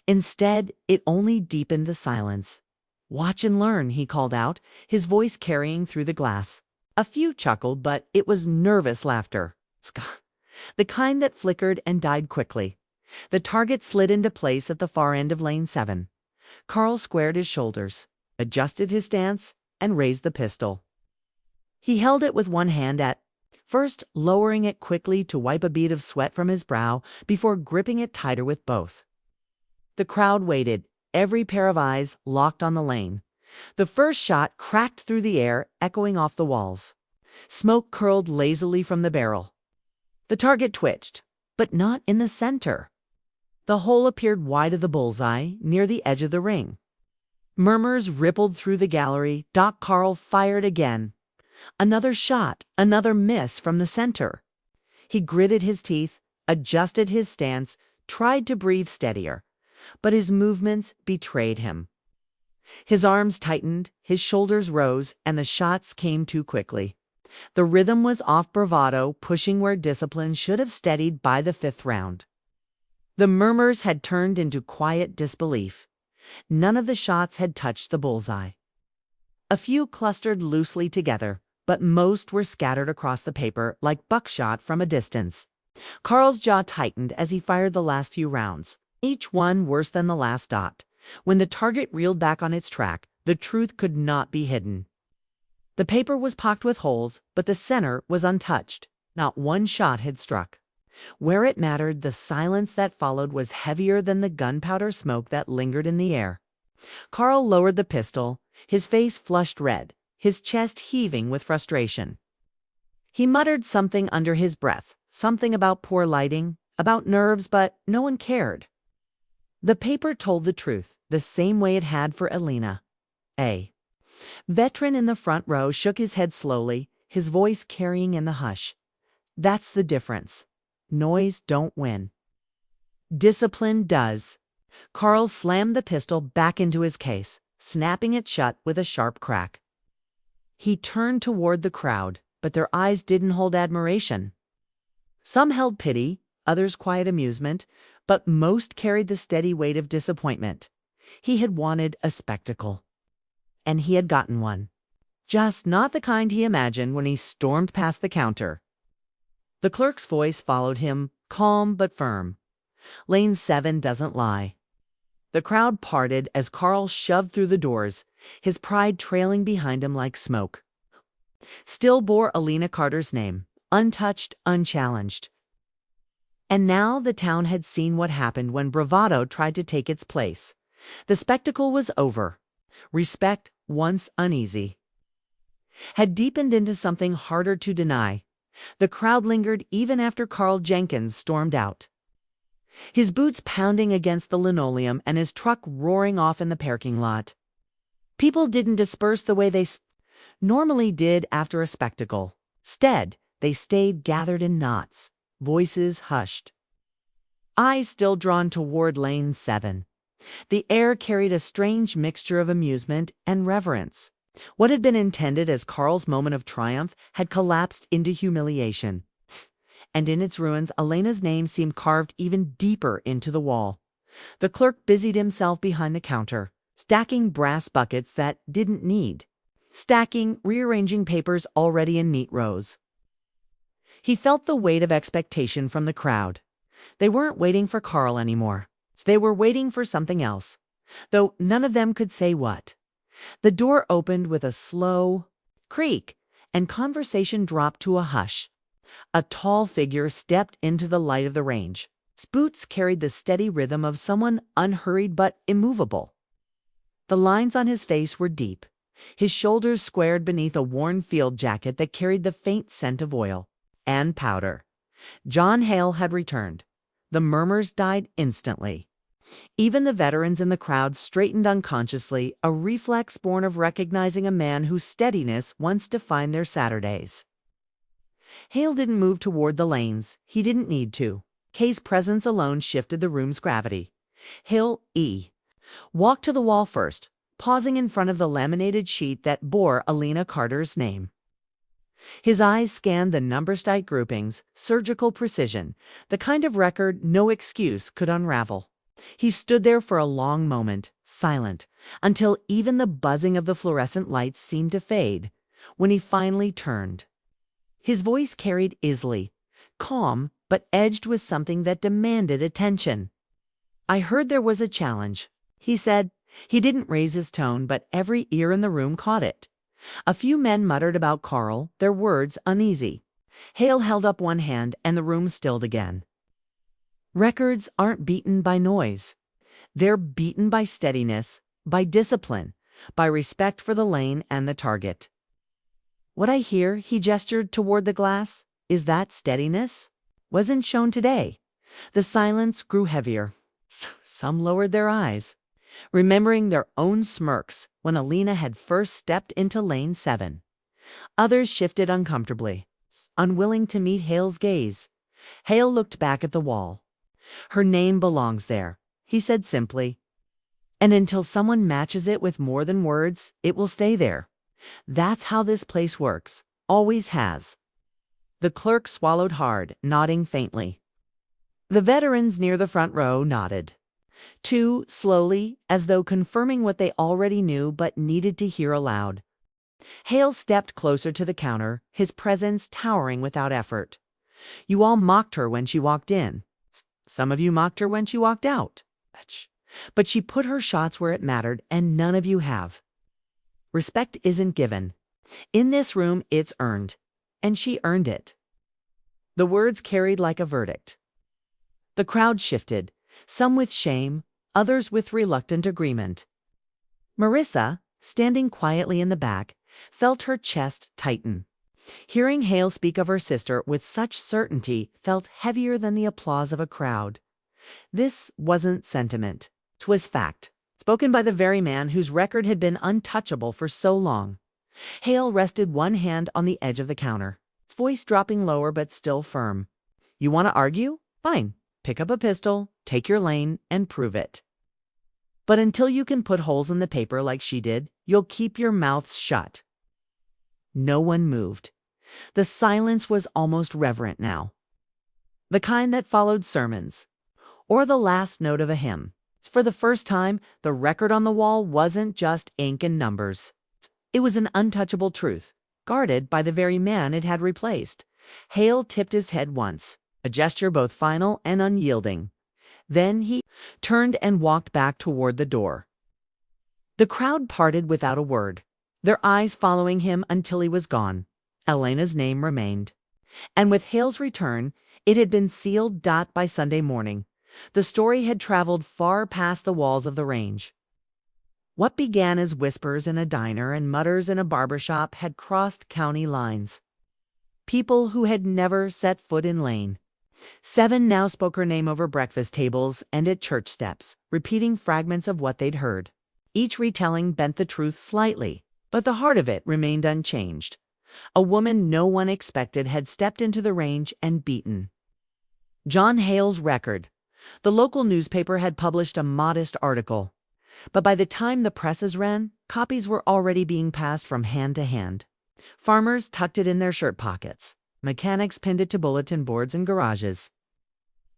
Instead, it only deepened the silence. "Watch and learn," he called out, his voice carrying through the glass. A few chuckled, but it was nervous laughter. The kind that flickered and died quickly. The target slid into place at the far end of lane 7. Carl squared his shoulders, adjusted his stance, and raised the pistol. He held it with one hand at first, lowering it quickly to wipe a bead of sweat from his brow before gripping it tighter with both. The crowd waited, every pair of eyes locked on the lane. The first shot cracked through the air, echoing off the walls. Smoke curled lazily from the barrel. The target twitched, but not in the center. The hole appeared wide of the bullseye, near the edge of the ring. Murmurs rippled through the gallery. Doc Carl fired again. Another shot, another miss from the center. He gritted his teeth, adjusted his stance, tried to breathe steadier, but his movements betrayed him. His arms tightened, his shoulders rose, and the shots came too quickly. The rhythm was off bravado, pushing where discipline should have steadied by the 5th round. The murmurs had turned into quiet disbelief. None of the shots had touched the bullseye. A few clustered loosely together, but most were scattered across the paper like buckshot from a distance. Carl's jaw tightened as he fired the last few rounds, each one worse than the last dot. When the target reeled back on its track, the truth could not be hidden. The paper was pocked with holes, but the center was untouched. Not one shot had struck. Where it mattered, the silence that followed was heavier than the gunpowder smoke that lingered in the air. Carl lowered the pistol, his face flushed red, his chest heaving with frustration. He muttered something under his breath, something about poor lighting, about nerves, but no one cared. The paper told the truth, the same way it had for Elena. A veteran in the front row shook his head slowly, his voice carrying in the hush. "That's the difference. Noise don't win. Discipline does." Carl slammed the pistol back into his case, snapping it shut with a sharp crack. He turned toward the crowd, but their eyes didn't hold admiration. Some held pity, others quiet amusement, but most carried the steady weight of disappointment. He had wanted a spectacle, and he had gotten one. Just not the kind he imagined when he stormed past the counter. The clerk's voice followed him, calm but firm. "Lane 7 doesn't lie." The crowd parted as Carl shoved through the doors, his pride trailing behind him like smoke. Still bore Elena Carter's name, untouched, unchallenged. And now the town had seen what happened when bravado tried to take its place. The spectacle was over. Respect, once uneasy, had deepened into something harder to deny. The crowd lingered even after Carl Jenkins stormed out, his boots pounding against the linoleum and his truck roaring off in the parking lot. People didn't disperse the way they normally did after a spectacle. Instead, they stayed gathered in knots, voices hushed, eyes still drawn toward lane 7. The air carried a strange mixture of amusement and reverence. What had been intended as Carl's moment of triumph had collapsed into humiliation. And in its ruins, Elena's name seemed carved even deeper into the wall. The clerk busied himself behind the counter, stacking brass buckets that didn't need, rearranging papers already in neat rows. He felt the weight of expectation from the crowd. They weren't waiting for Carl anymore. They were waiting for something else, though none of them could say what. The door opened with a slow creak, and conversation dropped to a hush. A tall figure stepped into the light of the range. Its boots carried the steady rhythm of someone unhurried but immovable. The lines on his face were deep, his shoulders squared beneath a worn field jacket that carried the faint scent of oil and powder. John Hale had returned. The murmurs died instantly. Even the veterans in the crowd straightened unconsciously, a reflex born of recognizing a man whose steadiness once defined their Saturdays. Hale didn't move toward the lanes. He didn't need to. Kay's presence alone shifted the room's gravity. Hale walked to the wall first, pausing in front of the laminated sheet that bore Elena Carter's name. His eyes scanned the number-stacked groupings, surgical precision, the kind of record no excuse could unravel. He stood there for a long moment, silent, until even the buzzing of the fluorescent lights seemed to fade. When he finally turned, his voice carried easily, calm, but edged with something that demanded attention. "I heard there was a challenge," he said. He didn't raise his tone, but every ear in the room caught it. A few men muttered about Carl, their words uneasy. Hale held up one hand, and the room stilled again. Records aren't beaten by noise. They're beaten by steadiness, by discipline, by respect for the lane and the target. What I hear, he gestured toward the glass, is that steadiness wasn't shown today. The silence grew heavier. Some lowered their eyes, remembering their own smirks when Elena had first stepped into lane 7. Others shifted uncomfortably, unwilling to meet Hale's gaze. Hale looked back at the wall. "Her name belongs there," he said simply. "And until someone matches it with more than words, it will stay there. That's how this place works. Always has." The clerk swallowed hard, nodding faintly. The veterans near the front row nodded, too slowly, as though confirming what they already knew but needed to hear aloud. Hale stepped closer to the counter, his presence towering without effort. "You all mocked her when she walked in. Some of you mocked her when she walked out. But she put her shots where it mattered, and none of you have. Respect isn't given. In this room, it's earned. And she earned it." The words carried like a verdict. The crowd shifted, some with shame, others with reluctant agreement. Marissa, standing quietly in the back, felt her chest tighten. Hearing Hale speak of her sister with such certainty felt heavier than the applause of a crowd. This wasn't sentiment. 'Twas fact, spoken by the very man whose record had been untouchable for so long. Hale rested one hand on the edge of the counter, his voice dropping lower but still firm. "You want to argue? Fine. Pick up a pistol, take your lane, and prove it. But until you can put holes in the paper like she did, you'll keep your mouths shut." No one moved. The silence was almost reverent now, the kind that followed sermons, or the last note of a hymn. For the first time, the record on the wall wasn't just ink and numbers. It was an untouchable truth, guarded by the very man it had replaced. Hale tipped his head once, a gesture both final and unyielding. Then he turned and walked back toward the door. The crowd parted without a word, their eyes following him until he was gone. Elena's name remained. And with Hale's return, it had been sealed by Sunday morning. The story had traveled far past the walls of the range. What began as whispers in a diner and mutters in a barber shop had crossed county lines. People who had never set foot in Lane 7 now spoke her name over breakfast tables and at church steps, repeating fragments of what they'd heard. Each retelling bent the truth slightly, but the heart of it remained unchanged. A woman no one expected had stepped into the range and beaten John Hale's record. The local newspaper had published a modest article, but by the time the presses ran, copies were already being passed from hand to hand. Farmers tucked it in their shirt pockets. Mechanics pinned it to bulletin boards in garages.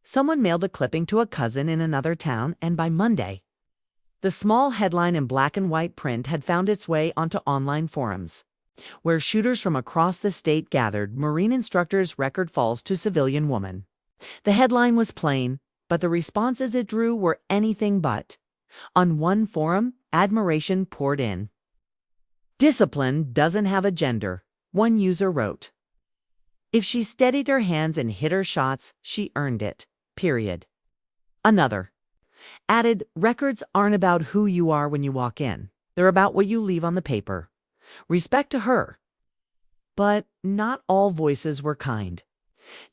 Someone mailed a clipping to a cousin in another town, and by Monday, the small headline in black and white print had found its way onto online forums, where shooters from across the state gathered. Marine instructor's record falls to civilian woman. The headline was plain, but the responses it drew were anything but. On one forum, admiration poured in. "Discipline doesn't have a gender," one user wrote. "If she steadied her hands and hit her shots, she earned it. Period." Another added, "Records aren't about who you are when you walk in. They're about what you leave on the paper. Respect to her." But not all voices were kind.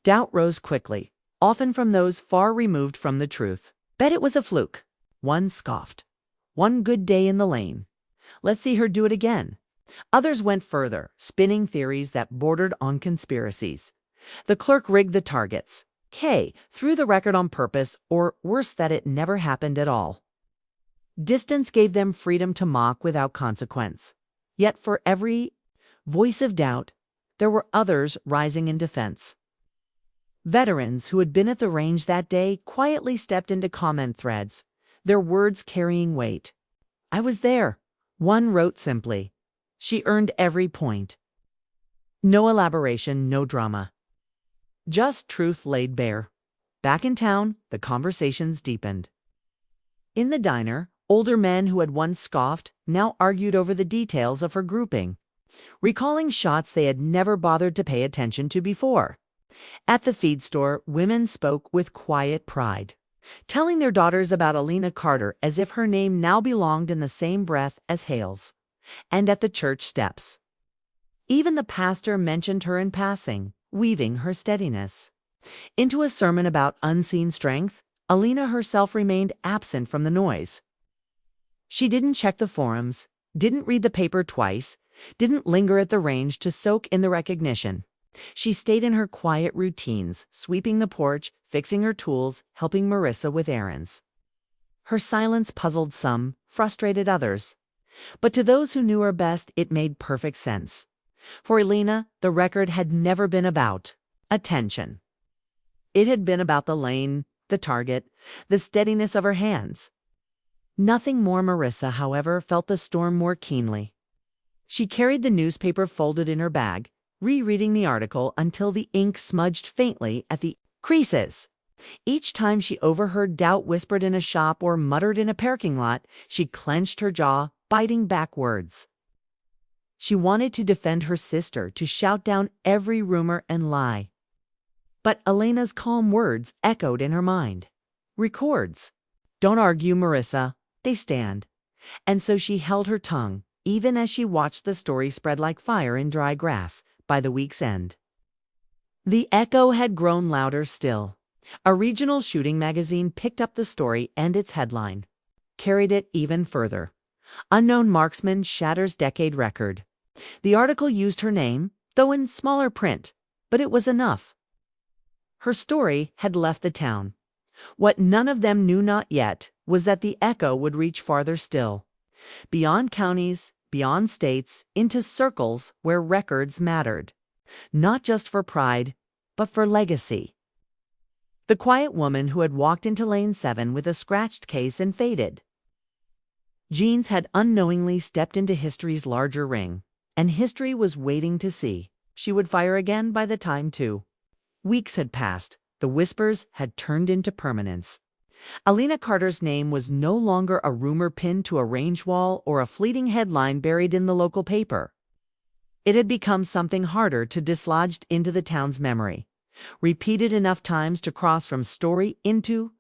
Doubt rose quickly, often from those far removed from the truth. "Bet it was a fluke." One scoffed. "One good day in the lane. Let's see her do it again." Others went further, spinning theories that bordered on conspiracies. The clerk rigged the targets. K threw the record on purpose, or worse, that it never happened at all. Distance gave them freedom to mock without consequence. Yet for every voice of doubt, there were others rising in defense. Veterans who had been at the range that day quietly stepped into comment threads, their words carrying weight. "I was there," one wrote simply. "She earned every point." No elaboration, no drama. Just truth laid bare. Back in town, the conversations deepened. In the diner, older men who had once scoffed now argued over the details of her grouping, recalling shots they had never bothered to pay attention to before. At the feed store, women spoke with quiet pride, telling their daughters about Elena Carter as if her name now belonged in the same breath as Hale's. And at the church steps, even the pastor mentioned her in passing, weaving her steadiness into a sermon about unseen strength. Elena herself remained absent from the noise. She didn't check the forums, didn't read the paper twice, didn't linger at the range to soak in the recognition. She stayed in her quiet routines, sweeping the porch, fixing her tools, helping Marissa with errands. Her silence puzzled some, frustrated others. But to those who knew her best, it made perfect sense. For Elena, the record had never been about attention. It had been about the lane, the target, the steadiness of her hands. Nothing more. Marissa, however, felt the storm more keenly. She carried the newspaper folded in her bag, rereading the article until the ink smudged faintly at the creases. Each time she overheard doubt whispered in a shop or muttered in a parking lot, she clenched her jaw, biting back words. She wanted to defend her sister, to shout down every rumor and lie. But Elena's calm words echoed in her mind. "Records. Don't argue, Marissa. They stand." And so she held her tongue, even as she watched the story spread like fire in dry grass by the week's end. The echo had grown louder still. A regional shooting magazine picked up the story and its headline, carried it even further. "Unknown marksman shatters decade record." The article used her name, though in smaller print, but it was enough. Her story had left the town. What none of them knew not yet was that the echo would reach farther still, beyond counties, beyond states, into circles where records mattered, not just for pride, but for legacy. The quiet woman who had walked into Lane 7 with a scratched case and faded jeans had unknowingly stepped into history's larger ring, and history was waiting to see. She would fire again by the time, too. Weeks had passed. The whispers had turned into permanence. Elena Carter's name was no longer a rumor pinned to a range wall or a fleeting headline buried in the local paper. It had become something harder to dislodge into the town's memory, repeated enough times to cross from story into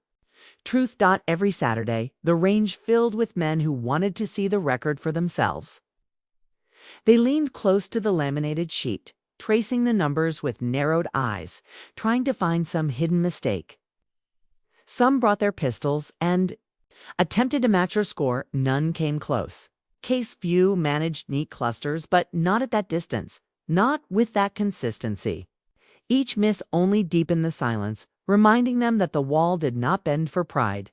truth. Every Saturday, the range filled with men who wanted to see the record for themselves. They leaned close to the laminated sheet, tracing the numbers with narrowed eyes, trying to find some hidden mistake. Some brought their pistols, and Attempted to match her score, none came close. Case few managed neat clusters, but not at that distance, not with that consistency. Each miss only deepened the silence, reminding them that the wall did not bend for pride.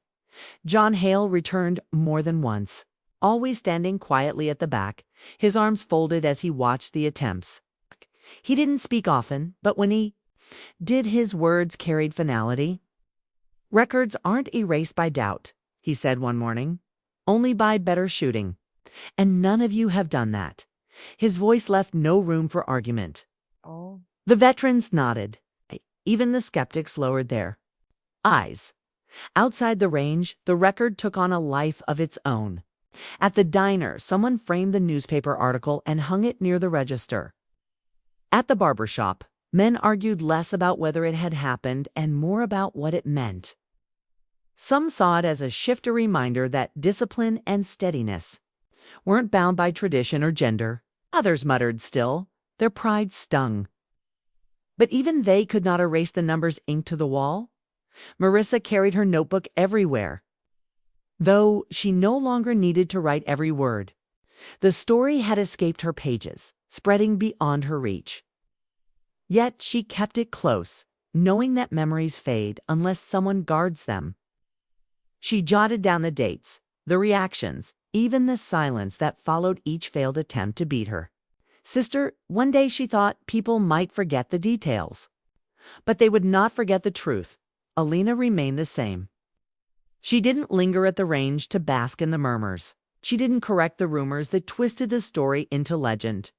John Hale returned more than once, always standing quietly at the back, his arms folded as he watched the attempts. He didn't speak often, but when he did, his words carried finality. "Records aren't erased by doubt," he said one morning, "only by better shooting. And none of you have done that." His voice left no room for argument. Oh. The veterans nodded. Even the skeptics lowered their eyes. Outside the range, the record took on a life of its own. At the diner, someone framed the newspaper article and hung it near the register. At the barber shop, men argued less about whether it had happened and more about what it meant. Some saw it as a shifty reminder that discipline and steadiness weren't bound by tradition or gender. Others muttered still. Their pride stung. But even they could not erase the numbers inked to the wall. Marissa carried her notebook everywhere, though she no longer needed to write every word. The story had escaped her pages, spreading beyond her reach. Yet she kept it close, knowing that memories fade unless someone guards them. She jotted down the dates, the reactions, even the silence that followed each failed attempt to beat her. Sister, one day she thought people might forget the details. But they would not forget the truth. Elena remained the same. She didn't linger at the range to bask in the murmurs. She didn't correct the rumors that twisted the story into legend.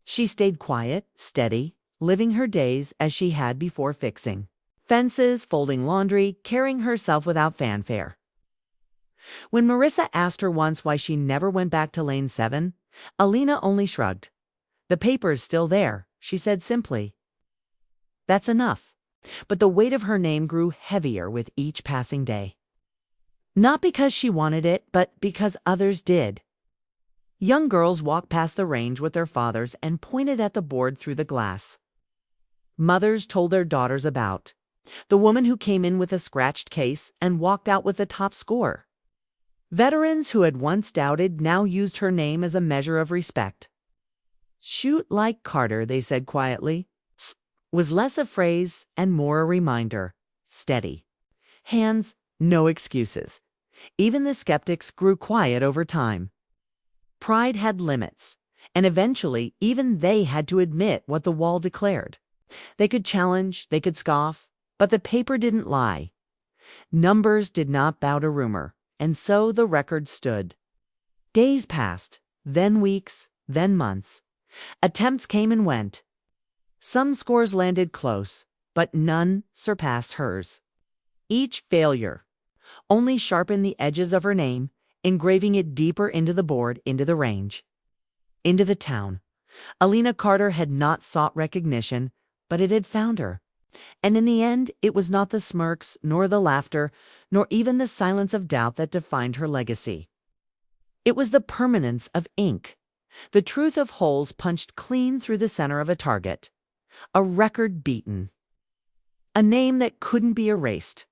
She stayed quiet, steady, living her days as she had before, fixing fences, folding laundry, carrying herself without fanfare. When Marissa asked her once why she never went back to Lane 7, Elena only shrugged. "The paper's still there," she said simply. That's enough. But the weight of her name grew heavier with each passing day. Not because she wanted it, but because others did. Young girls walked past the range with their fathers and pointed at the board through the glass. Mothers told their daughters about the woman who came in with a scratched case and walked out with the top score. Veterans who had once doubted now used her name as a measure of respect. "Shoot like Carter," they said quietly, was less a phrase and more a reminder. Steady. Hands, no excuses. Even the skeptics grew quiet over time. Pride had limits, and eventually even they had to admit what the wall declared. They could challenge, they could scoff, but the paper didn't lie. Numbers did not bow to rumor, and so the record stood. Days passed, then weeks, then months. Attempts came and went. Some scores landed close, but none surpassed hers. Each failure only sharpened the edges of her name, engraving it deeper into the board, into the range, into the town. Elena Carter had not sought recognition, but it had found her. And in the end, it was not the smirks, nor the laughter, nor even the silence of doubt that defined her legacy. It was the permanence of ink, the truth of holes punched clean through the center of a target, a record beaten, a name that couldn't be erased.